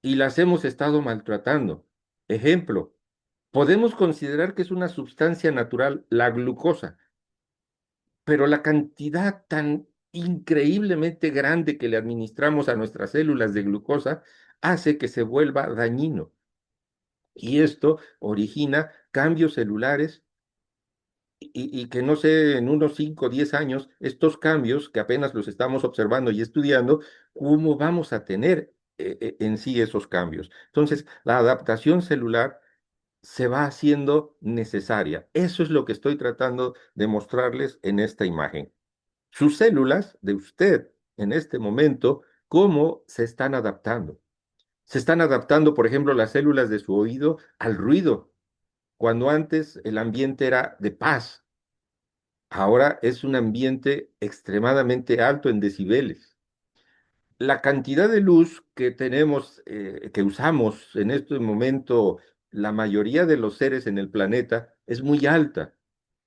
y las hemos estado maltratando. Ejemplo, podemos considerar que es una sustancia natural la glucosa, pero la cantidad tan increíblemente grande que le administramos a nuestras células de glucosa hace que se vuelva dañino. Y esto origina cambios celulares y que no sé, en unos 5 o 10 años, estos cambios que apenas los estamos observando y estudiando, ¿cómo vamos a tener en sí esos cambios? Entonces, la adaptación celular se va haciendo necesaria. Eso es lo que estoy tratando de mostrarles en esta imagen. Sus células de usted en este momento, ¿cómo se están adaptando? Se están adaptando, por ejemplo, las células de su oído al ruido, cuando antes el ambiente era de paz. Ahora es un ambiente extremadamente alto en decibeles. la cantidad de luz que tenemos, que usamos en este momento, la mayoría de los seres en el planeta, es muy alta.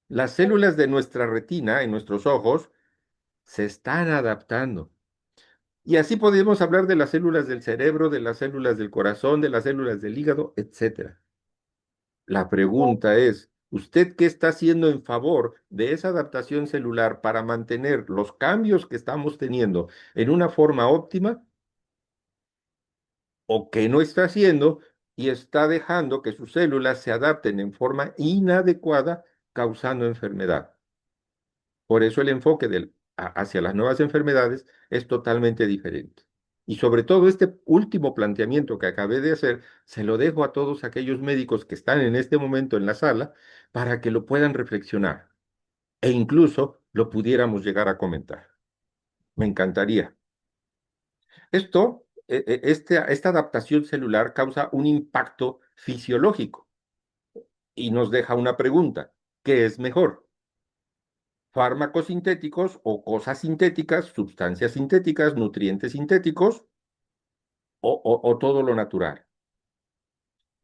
Las células de nuestra retina, en nuestros ojos, se están adaptando. Y así podemos hablar de las células del cerebro, de las células del corazón, de las células del hígado, etcétera. La pregunta es, ¿usted qué está haciendo en favor de esa adaptación celular para mantener los cambios que estamos teniendo en una forma óptima o qué no está haciendo y está dejando que sus células se adapten en forma inadecuada, causando enfermedad? Por eso el enfoque hacia las nuevas enfermedades es totalmente diferente. Y sobre todo este último planteamiento que acabé de hacer, se lo dejo a todos aquellos médicos que están en este momento en la sala para que lo puedan reflexionar e incluso lo pudiéramos llegar a comentar. Me encantaría. Esta adaptación celular causa un impacto fisiológico y nos deja una pregunta: ¿qué es mejor? ¿Fármacos sintéticos o cosas sintéticas, sustancias sintéticas, nutrientes sintéticos o todo lo natural?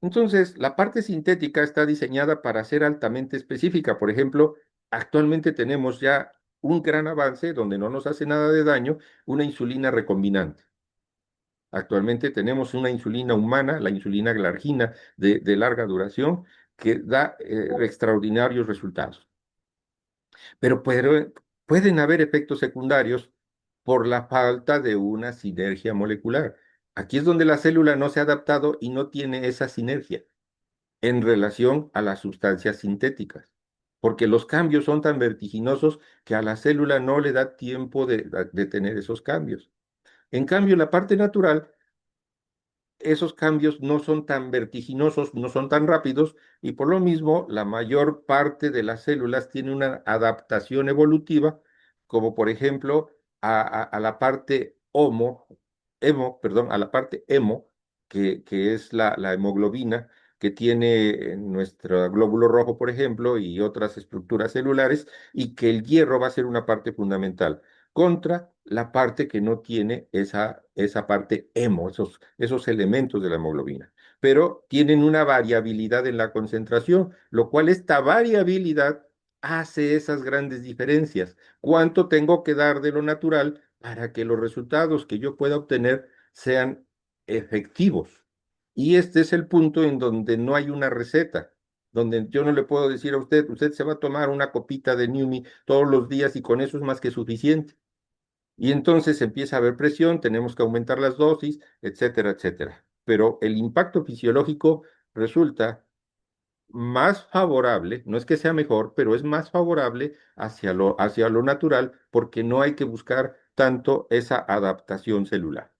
Entonces, la parte sintética está diseñada para ser altamente específica. Por ejemplo, actualmente tenemos ya un gran avance donde no nos hace nada de daño, una insulina recombinante. Actualmente tenemos una insulina humana, la insulina glargina de larga duración, que da extraordinarios resultados. Pero pueden haber efectos secundarios por la falta de una sinergia molecular. Aquí es donde la célula no se ha adaptado y no tiene esa sinergia en relación a las sustancias sintéticas, porque los cambios son tan vertiginosos que a la célula no le da tiempo de tener esos cambios. En cambio, la parte natural, esos cambios no son tan vertiginosos, no son tan rápidos, y por lo mismo la mayor parte de las células tiene una adaptación evolutiva, como por ejemplo a la parte perdón, a la parte hemo, que es la hemoglobina que tiene en nuestro glóbulo rojo, por ejemplo, y otras estructuras celulares, y que el hierro va a ser una parte fundamental contra la parte que no tiene esa parte hemo, esos elementos de la hemoglobina. Pero tienen una variabilidad en la concentración, lo cual esta variabilidad hace esas grandes diferencias. ¿Cuánto tengo que dar de lo natural para que los resultados que yo pueda obtener sean efectivos? Y este es el punto en donde no hay una receta, donde yo no le puedo decir a usted, usted se va a tomar una copita de Numi todos los días y con eso es más que suficiente. Y entonces empieza a haber presión, tenemos que aumentar las dosis, etcétera, etcétera. Pero el impacto fisiológico resulta más favorable, no es que sea mejor, pero es más favorable hacia lo natural porque no hay que buscar tanto esa adaptación celular.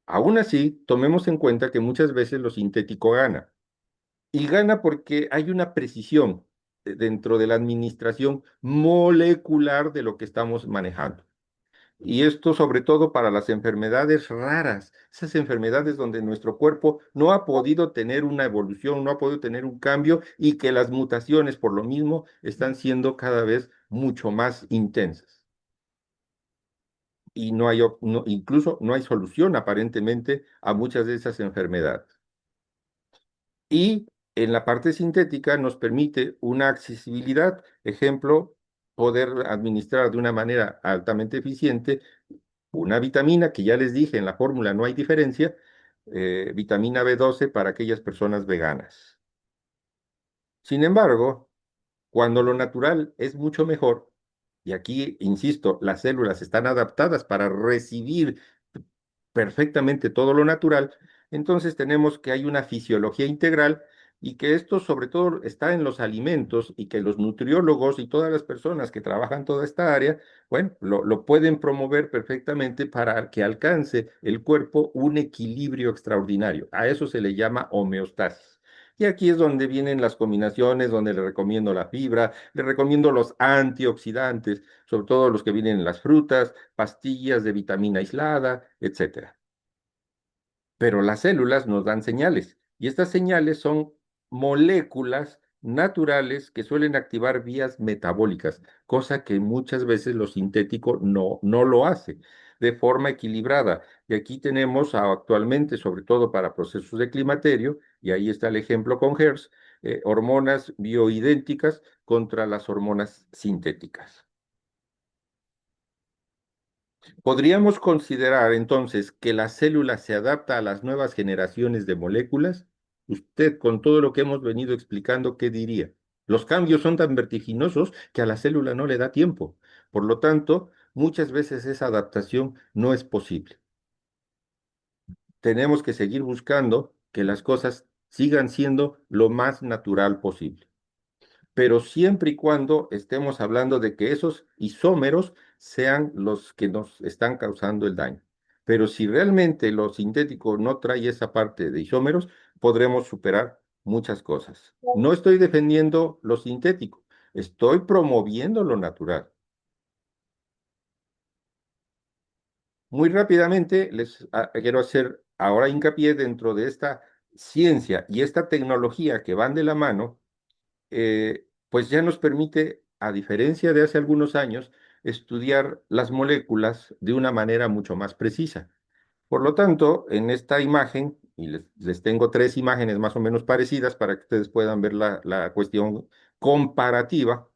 Aún así, tomemos en cuenta que muchas veces lo sintético gana. Y gana porque hay una precisión dentro de la administración molecular de lo que estamos manejando. Y esto sobre todo para las enfermedades raras, esas enfermedades donde nuestro cuerpo no ha podido tener una evolución, no ha podido tener un cambio y que las mutaciones por lo mismo están siendo cada vez mucho más intensas. Y incluso no hay solución aparentemente a muchas de esas enfermedades. Y en la parte sintética nos permite una accesibilidad, ejemplo, poder administrar de una manera altamente eficiente una vitamina que ya les dije, en la fórmula no hay diferencia, vitamina B12 para aquellas personas veganas. Sin embargo, cuando lo natural es mucho mejor, y aquí, insisto, las células están adaptadas para recibir perfectamente todo lo natural, entonces tenemos que hay una fisiología integral y que esto sobre todo está en los alimentos y que los nutriólogos y todas las personas que trabajan toda esta área, bueno, lo pueden promover perfectamente para que alcance el cuerpo un equilibrio extraordinario. A eso se le llama homeostasis. Y aquí es donde vienen las combinaciones, donde le recomiendo la fibra, le recomiendo los antioxidantes, sobre todo los que vienen en las frutas, pastillas de vitamina aislada, etcétera. Pero las células nos dan señales y estas señales son moléculas naturales que suelen activar vías metabólicas, cosa que muchas veces lo sintético no lo hace de forma equilibrada. Y aquí tenemos actualmente, sobre todo para procesos de climaterio, y ahí está el ejemplo con HERS, hormonas bioidénticas contra las hormonas sintéticas. ¿Podríamos considerar entonces que la célula se adapta a las nuevas generaciones de moléculas? Usted, con todo lo que hemos venido explicando, ¿qué diría? Los cambios son tan vertiginosos que a la célula no le da tiempo. Por lo tanto, muchas veces esa adaptación no es posible. Tenemos que seguir buscando que las cosas sigan siendo lo más natural posible, pero siempre y cuando estemos hablando de que esos isómeros sean los que nos están causando el daño. Pero si realmente lo sintético no trae esa parte de isómeros, podremos superar muchas cosas. No estoy defendiendo lo sintético, estoy promoviendo lo natural. Muy rápidamente les quiero hacer ahora hincapié dentro de esta ciencia y esta tecnología que van de la mano, pues ya nos permite, a diferencia de hace algunos años, estudiar las moléculas de una manera mucho más precisa. Por lo tanto, en esta imagen, y les tengo tres imágenes más o menos parecidas para que ustedes puedan ver la cuestión comparativa,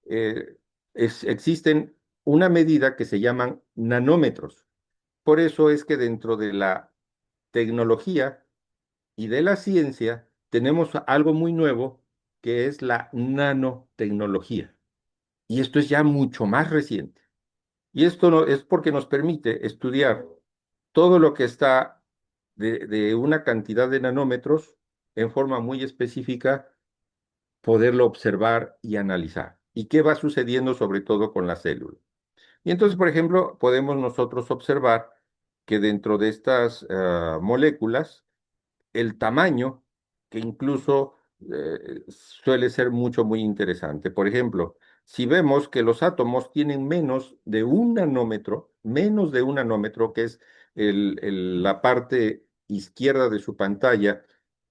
eh, existen una medida que se llaman nanómetros. Por eso es que dentro de la tecnología y de la ciencia tenemos algo muy nuevo que es la nanotecnología. Y esto es ya mucho más reciente. Y esto es porque nos permite estudiar todo lo que está de una cantidad de nanómetros en forma muy específica, poderlo observar y analizar. ¿Y qué va sucediendo sobre todo con la célula? Y entonces, por ejemplo, podemos nosotros observar que dentro de estas moléculas, el tamaño, que incluso suele ser muy interesante. Por ejemplo, si vemos que los átomos tienen menos de un nanómetro, que es la parte izquierda de su pantalla,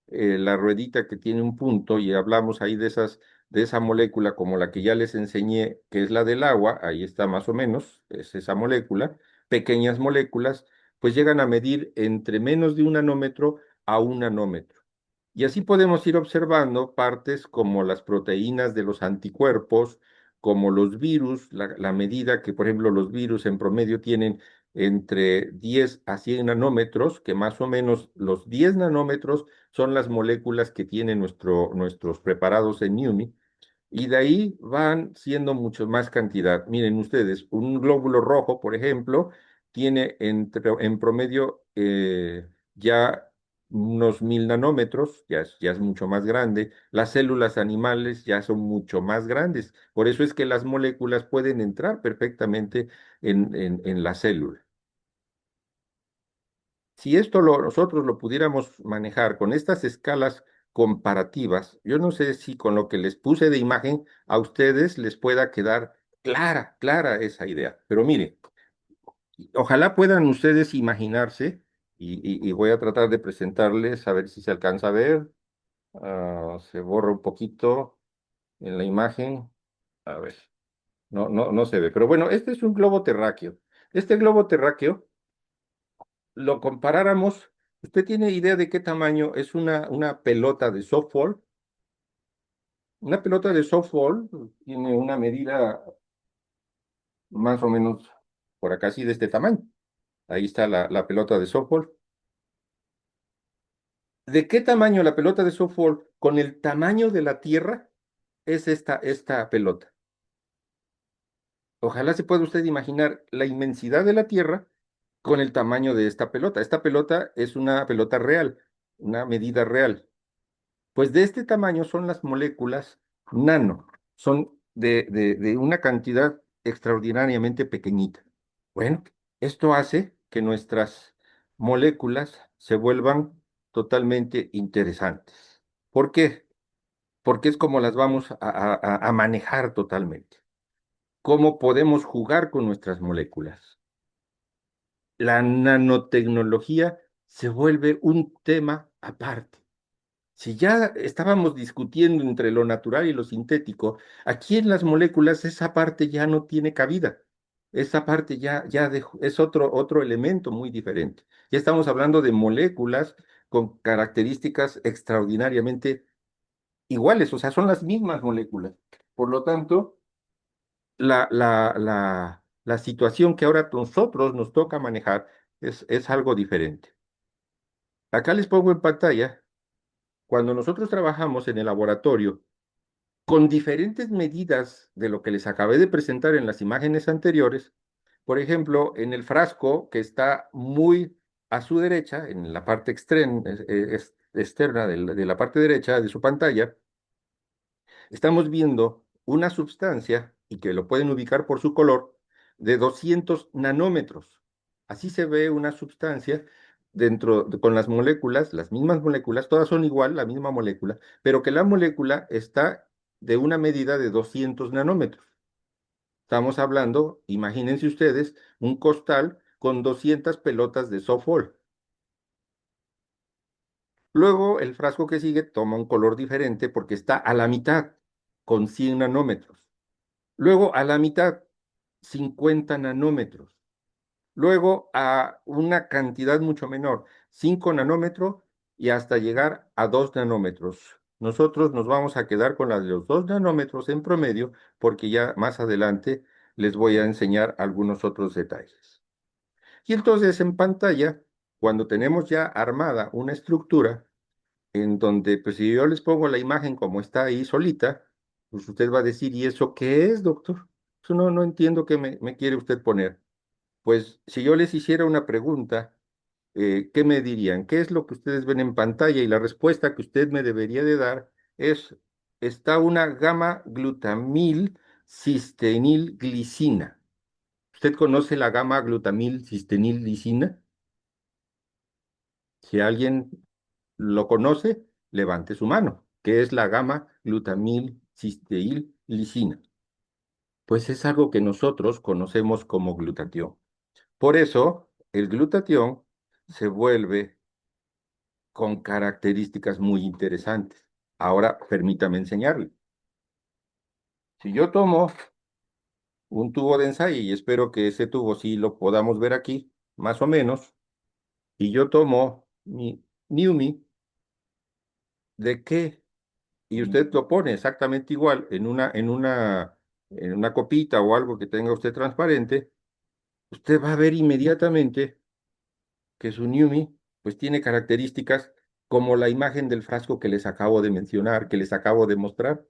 la ruedita que tiene un punto, y hablamos ahí de esa molécula como la que ya les enseñé, que es la del agua, ahí está más o menos, es esa molécula, pequeñas moléculas, pues llegan a medir entre menos de un nanómetro a un nanómetro. Y así podemos ir observando partes como las proteínas de los anticuerpos, como los virus, la medida que, por ejemplo, los virus en promedio tienen entre 10 a 100 nanómetros, que más o menos los 10 nanómetros son las moléculas que tienen nuestros preparados en NUMI, y de ahí van siendo mucho más cantidad. Miren ustedes, un glóbulo rojo, por ejemplo, tiene en promedio ya unos 1000 nanómetros, ya es mucho más grande. Las células animales ya son mucho más grandes. Por eso es que las moléculas pueden entrar perfectamente en la célula. Si esto nosotros lo pudiéramos manejar con estas escalas comparativas, yo no sé si con lo que les puse de imagen a ustedes les pueda quedar clara esa idea. Pero mire, ojalá puedan ustedes imaginarse, y voy a tratar de presentarles a ver si se alcanza a ver. Se borra un poquito en la imagen. A ver, no se ve. Pero bueno, este es un globo terráqueo. Este globo terráqueo lo comparáramos, ¿usted tiene idea de qué tamaño es una pelota de softball? Una pelota de softball tiene una medida más o menos por acá, así de este tamaño. Ahí está la pelota de softball. ¿De qué tamaño la pelota de softball con el tamaño de la Tierra es esta pelota? Ojalá se pueda usted imaginar la inmensidad de la Tierra con el tamaño de esta pelota. Esta pelota es una pelota real, una medida real. Pues de este tamaño son las moléculas nano, son de una cantidad extraordinariamente pequeñita. Bueno, esto hace que nuestras moléculas se vuelvan totalmente interesantes. ¿Por qué? Porque es como las vamos a manejar totalmente. ¿Cómo podemos jugar con nuestras moléculas? La nanotecnología se vuelve un tema aparte. Si ya estábamos discutiendo entre lo natural y lo sintético, aquí en las moléculas esa parte ya no tiene cabida. Esa parte es otro elemento muy diferente. Ya estamos hablando de moléculas con características extraordinariamente iguales, o sea, son las mismas moléculas. Por lo tanto, la situación que ahora nosotros nos toca manejar es algo diferente. Acá les pongo en pantalla, cuando nosotros trabajamos en el laboratorio, con diferentes medidas de lo que les acabé de presentar en las imágenes anteriores, por ejemplo, en el frasco que está muy a su derecha, en la parte externa de la parte derecha de su pantalla, estamos viendo una sustancia, y que lo pueden ubicar por su color, de 200 nanómetros. Así se ve una sustancia con las moléculas, las mismas moléculas, todas son igual, la misma molécula, pero que la molécula está de una medida de 200 nanómetros. Estamos hablando, imagínense ustedes, un costal con 200 pelotas de softball. Luego, el frasco que sigue toma un color diferente porque está a la mitad, con 100 nanómetros. Luego a la mitad, 50 nanómetros. Luego a una cantidad mucho menor, 5 nanómetros y hasta llegar a 2 nanómetros. Nosotros nos vamos a quedar con la de los 2 nanómetros en promedio porque ya más adelante les voy a enseñar algunos otros detalles. Y entonces en pantalla, cuando tenemos ya armada una estructura, en donde, pues si yo les pongo la imagen como está ahí solita, pues usted va a decir, ¿y eso qué es, doctor? Eso no entiendo qué me quiere usted poner. Pues si yo les hiciera una pregunta, ¿qué me dirían? ¿Qué es lo que ustedes ven en pantalla? Y la respuesta que usted me debería de dar es, está una gama glutamil cistenil glicina. ¿Usted conoce la gama glutamil cistenil glicina? Si alguien lo conoce, levante su mano, que es la gama glutamil cisteíl lisina. Pues es algo que nosotros conocemos como glutatión. Por eso, el glutatión se vuelve con características muy interesantes. Ahora, permítame enseñarle. Si yo tomo un tubo de ensayo, y espero que ese tubo sí lo podamos ver aquí, más o menos, y yo tomo mi Numi, ¿de qué? Y usted lo pone exactamente igual en una copita o algo que tenga usted transparente, usted va a ver inmediatamente que su Numi pues tiene características como la imagen del frasco que les acabo de mencionar, que les acabo de mostrar.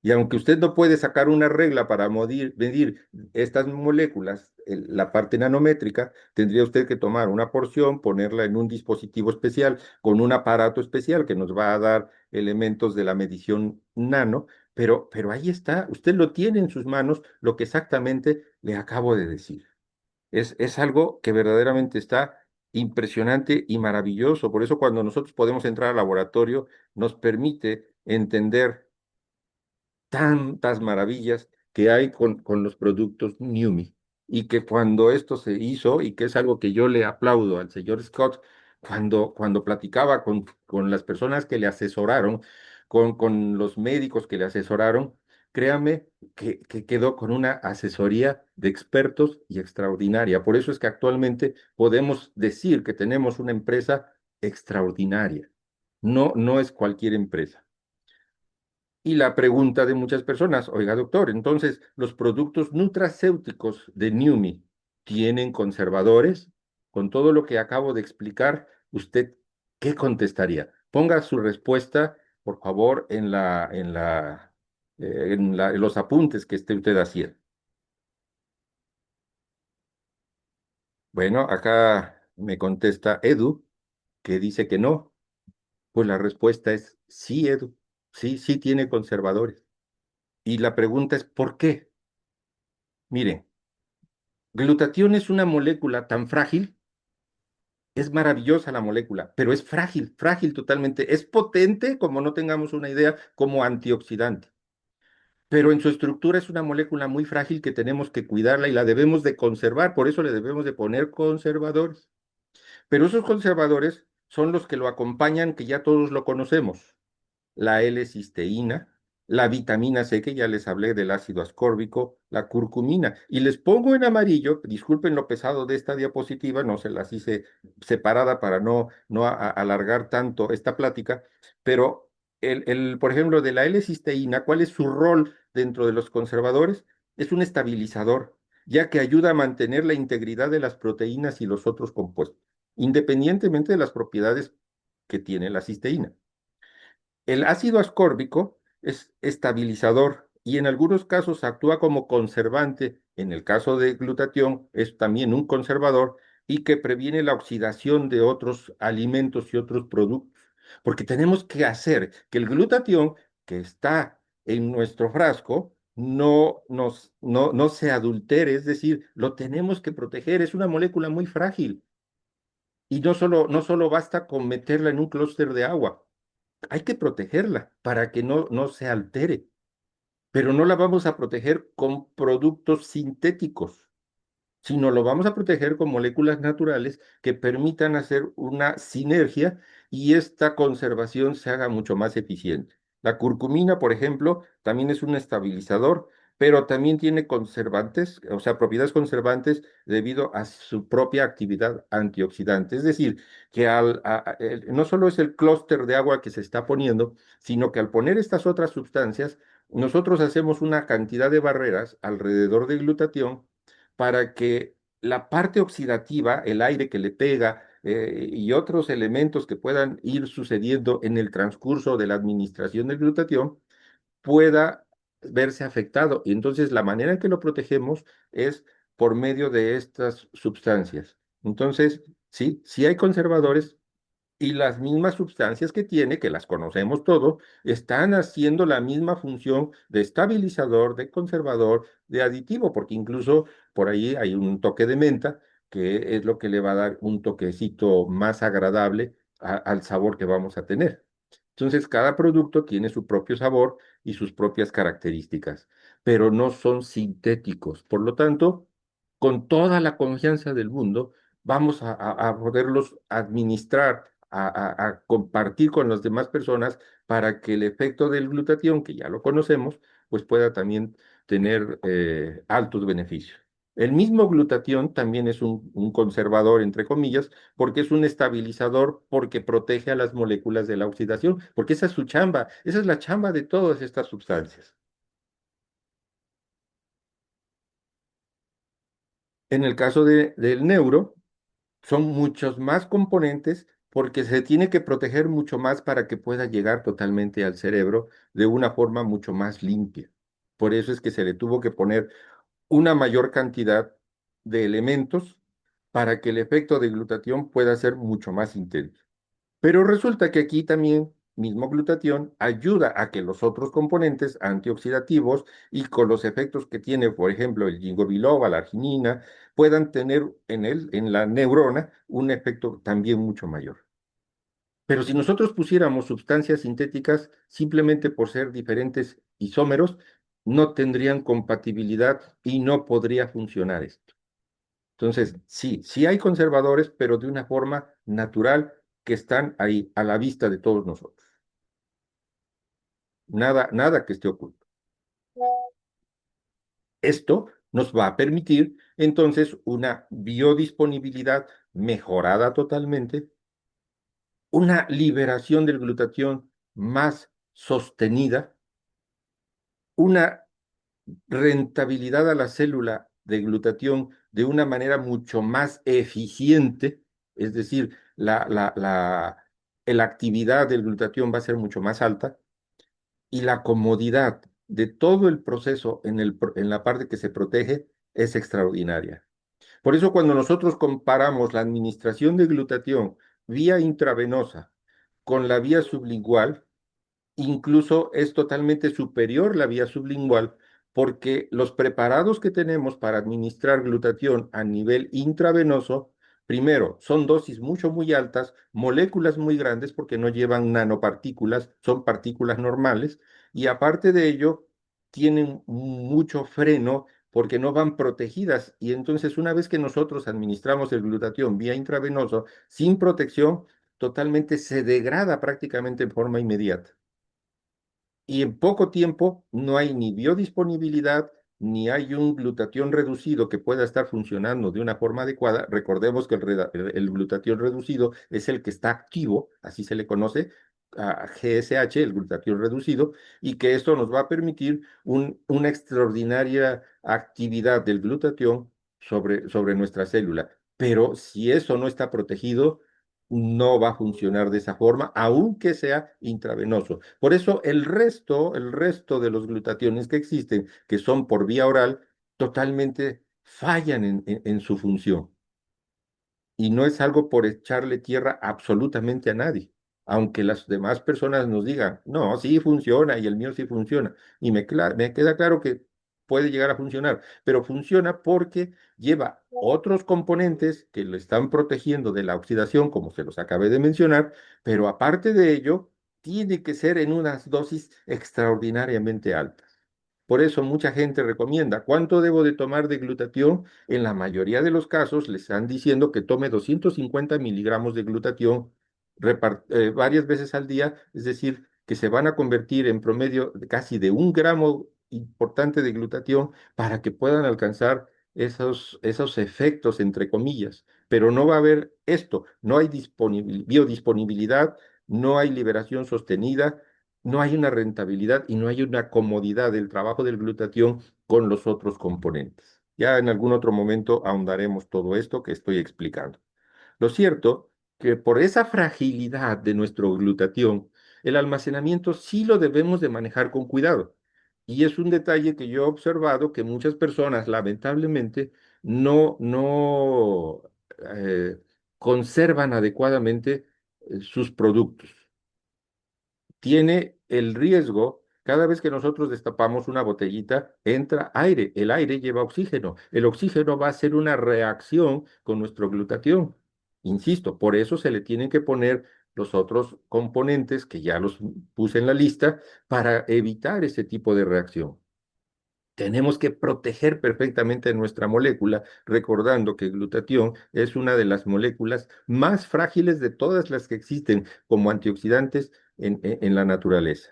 Y aunque usted no puede sacar una regla para medir estas moléculas, la parte nanométrica, tendría usted que tomar una porción, ponerla en un dispositivo especial con un aparato especial que nos va a dar elementos de la medición nano, pero ahí está, usted lo tiene en sus manos, lo que exactamente le acabo de decir. Es algo que verdaderamente está impresionante y maravilloso. Por eso cuando nosotros podemos entrar al laboratorio, nos permite entender tantas maravillas que hay con los productos NUMI y que cuando esto se hizo, y que es algo que yo le aplaudo al señor Scott, cuando platicaba con las personas que le asesoraron, con los médicos que le asesoraron, créame que quedó con una asesoría de expertos y extraordinaria. Por eso es que actualmente podemos decir que tenemos una empresa extraordinaria. No es cualquier empresa. Y la pregunta de muchas personas, oiga, doctor, entonces, ¿los productos nutracéuticos de Numi tienen conservadores? Con todo lo que acabo de explicar, ¿usted qué contestaría? Ponga su respuesta, por favor, en los apuntes que esté usted haciendo. Bueno, acá me contesta Edu, que dice que no. Pues la respuesta es sí, Edu. Sí, sí tiene conservadores. Y la pregunta es, ¿por qué? Miren. Glutatión es una molécula tan frágil, es maravillosa la molécula, pero es frágil, frágil totalmente. Es potente, como no tengamos una idea, como antioxidante. Pero en su estructura es una molécula muy frágil que tenemos que cuidarla y la debemos de conservar, por eso le debemos de poner conservadores. Pero esos conservadores son los que lo acompañan, que ya todos lo conocemos: la L-cisteína, la vitamina C, que ya les hablé del ácido ascórbico, la curcumina. Y les pongo en amarillo, disculpen lo pesado de esta diapositiva, no se las hice separada para no alargar tanto esta plática, pero por ejemplo, de la L-cisteína, ¿cuál es su rol dentro de los conservadores? Es un estabilizador, ya que ayuda a mantener la integridad de las proteínas y los otros compuestos, independientemente de las propiedades que tiene la cisteína. El ácido ascórbico es estabilizador y en algunos casos actúa como conservante. En el caso de glutatión es también un conservador y que previene la oxidación de otros alimentos y otros productos. Porque tenemos que hacer que el glutatión que está en nuestro frasco no se adultere, es decir, lo tenemos que proteger. Es una molécula muy frágil y no solo basta con meterla en un clúster de agua, hay que protegerla para que no se altere, pero no la vamos a proteger con productos sintéticos, sino lo vamos a proteger con moléculas naturales que permitan hacer una sinergia y esta conservación se haga mucho más eficiente. La curcumina, por ejemplo, también es un estabilizador, pero también tiene conservantes, o sea, propiedades conservantes debido a su propia actividad antioxidante. Es decir, que no solo es el clúster de agua que se está poniendo, sino que al poner estas otras sustancias, nosotros hacemos una cantidad de barreras alrededor del glutatión para que la parte oxidativa, el aire que le pega y otros elementos que puedan ir sucediendo en el transcurso de la administración del glutatión, pueda verse afectado. Y entonces la manera en que lo protegemos es por medio de estas sustancias. Entonces, sí, sí hay conservadores, y las mismas sustancias que tiene, que las conocemos todos, están haciendo la misma función de estabilizador, de conservador, de aditivo, porque incluso por ahí hay un toque de menta, que es lo que le va a dar un toquecito más agradable al sabor que vamos a tener. Entonces, cada producto tiene su propio sabor y sus propias características, pero no son sintéticos. Por lo tanto, con toda la confianza del mundo, vamos a poderlos administrar, a compartir con las demás personas para que el efecto del glutatión, que ya lo conocemos, pues pueda también tener altos beneficios. El mismo glutatión también es un conservador, entre comillas, porque es un estabilizador, porque protege a las moléculas de la oxidación, porque esa es su chamba, esa es la chamba de todas estas sustancias. En el caso del neuro, son muchos más componentes porque se tiene que proteger mucho más para que pueda llegar totalmente al cerebro de una forma mucho más limpia. Por eso es que se le tuvo que poner una mayor cantidad de elementos para que el efecto de glutatión pueda ser mucho más intenso. Pero resulta que aquí también, mismo glutatión, ayuda a que los otros componentes antioxidativos y con los efectos que tiene, por ejemplo, el ginkgo biloba, la arginina, puedan tener en la neurona, un efecto también mucho mayor. Pero si nosotros pusiéramos sustancias sintéticas simplemente por ser diferentes isómeros, no tendrían compatibilidad y no podría funcionar esto. Entonces, sí, sí hay conservadores, pero de una forma natural que están ahí a la vista de todos nosotros. Nada, nada que esté oculto. Esto nos va a permitir entonces una biodisponibilidad mejorada totalmente, una liberación del glutatión más sostenida, una rentabilidad a la célula de glutatión de una manera mucho más eficiente, es decir, la actividad del glutatión va a ser mucho más alta y la comodidad de todo el proceso en la parte que se protege es extraordinaria. Por eso cuando nosotros comparamos la administración de glutatión vía intravenosa con la vía sublingual, incluso es totalmente superior la vía sublingual porque los preparados que tenemos para administrar glutatión a nivel intravenoso, primero, son dosis mucho muy altas, moléculas muy grandes porque no llevan nanopartículas, son partículas normales, y aparte de ello, tienen mucho freno porque no van protegidas. Y entonces, una vez que nosotros administramos el glutatión vía intravenoso sin protección, totalmente se degrada prácticamente en forma inmediata. Y en poco tiempo no hay ni biodisponibilidad, ni hay un glutatión reducido que pueda estar funcionando de una forma adecuada. Recordemos que el glutatión reducido es el que está activo, así se le conoce, a GSH, el glutatión reducido, y que esto nos va a permitir una extraordinaria actividad del glutatión sobre nuestra célula. Pero si eso no está protegido, no va a funcionar de esa forma, aunque sea intravenoso. Por eso el resto de los glutationes que existen, que son por vía oral, totalmente fallan en su función. Y no es algo por echarle tierra absolutamente a nadie, aunque las demás personas nos digan, no, sí funciona y el mío sí funciona. Y me queda claro que puede llegar a funcionar, pero funciona porque lleva otros componentes que lo están protegiendo de la oxidación, como se los acabé de mencionar, pero aparte de ello, tiene que ser en unas dosis extraordinariamente altas. Por eso mucha gente recomienda, ¿cuánto debo de tomar de glutatión? En la mayoría de los casos les están diciendo que tome 250 miligramos de glutatión varias veces al día, es decir, que se van a convertir en promedio casi de 1 gramo importante de glutatión para que puedan alcanzar esos efectos, entre comillas. Pero no va a haber esto, no hay biodisponibilidad, no hay liberación sostenida, no hay una rentabilidad y no hay una comodidad del trabajo del glutatión con los otros componentes. Ya en algún otro momento ahondaremos todo esto que estoy explicando. Lo cierto que por esa fragilidad de nuestro glutatión, el almacenamiento sí lo debemos de manejar con cuidado. Y es un detalle que yo he observado que muchas personas lamentablemente no eh, conservan adecuadamente sus productos. Tiene el riesgo, cada vez que nosotros destapamos una botellita, entra aire, el aire lleva oxígeno, el oxígeno va a hacer una reacción con nuestro glutatión. Insisto, por eso se le tienen que poner los otros componentes que ya los puse en la lista para evitar ese tipo de reacción. Tenemos que proteger perfectamente nuestra molécula, recordando que el glutatión es una de las moléculas más frágiles de todas las que existen como antioxidantes en la naturaleza.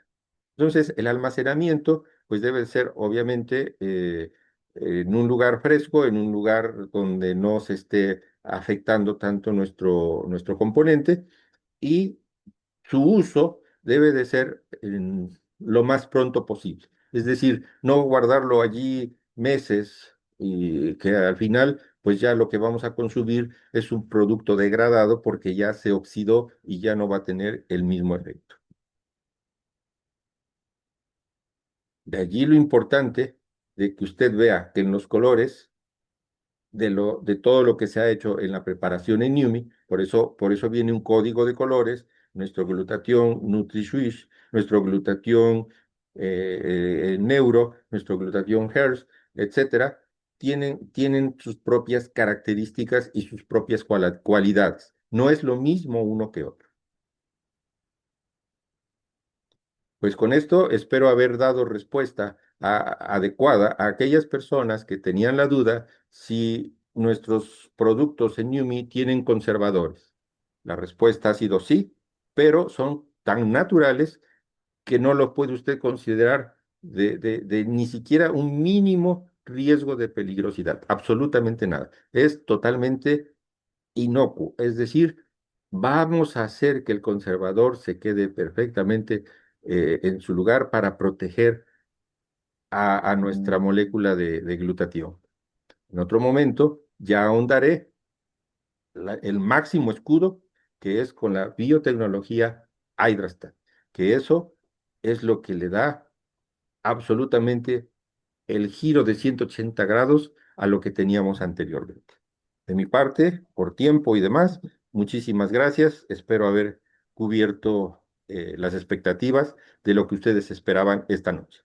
Entonces, el almacenamiento, pues debe ser obviamente en un lugar fresco, en un lugar donde no se esté afectando tanto nuestro componente y su uso debe de ser lo más pronto posible. Es decir, no guardarlo allí meses y que al final, pues ya lo que vamos a consumir es un producto degradado porque ya se oxidó y ya no va a tener el mismo efecto. De allí lo importante de que usted vea que en los colores de todo lo que se ha hecho en la preparación en NUMI, por eso viene un código de colores, nuestro glutatión NutriSwish, nuestro glutatión Neuro, nuestro glutatión Hertz, etcétera, tienen sus propias características y sus propias cualidades. No es lo mismo uno que otro. Pues con esto espero haber dado respuesta adecuada a aquellas personas que tenían la duda si nuestros productos en Yumi tienen conservadores. La respuesta ha sido sí, pero son tan naturales que no lo puede usted considerar de ni siquiera un mínimo riesgo de peligrosidad. Absolutamente nada. Es totalmente inocuo. Es decir, vamos a hacer que el conservador se quede perfectamente en su lugar para proteger a nuestra molécula de glutatión. En otro momento ya ahondaré el máximo escudo que es con la biotecnología Hydrastat, que eso es lo que le da absolutamente el giro de 180 grados a lo que teníamos anteriormente. De mi parte, por tiempo y demás, muchísimas gracias. Espero haber cubierto las expectativas de lo que ustedes esperaban esta noche.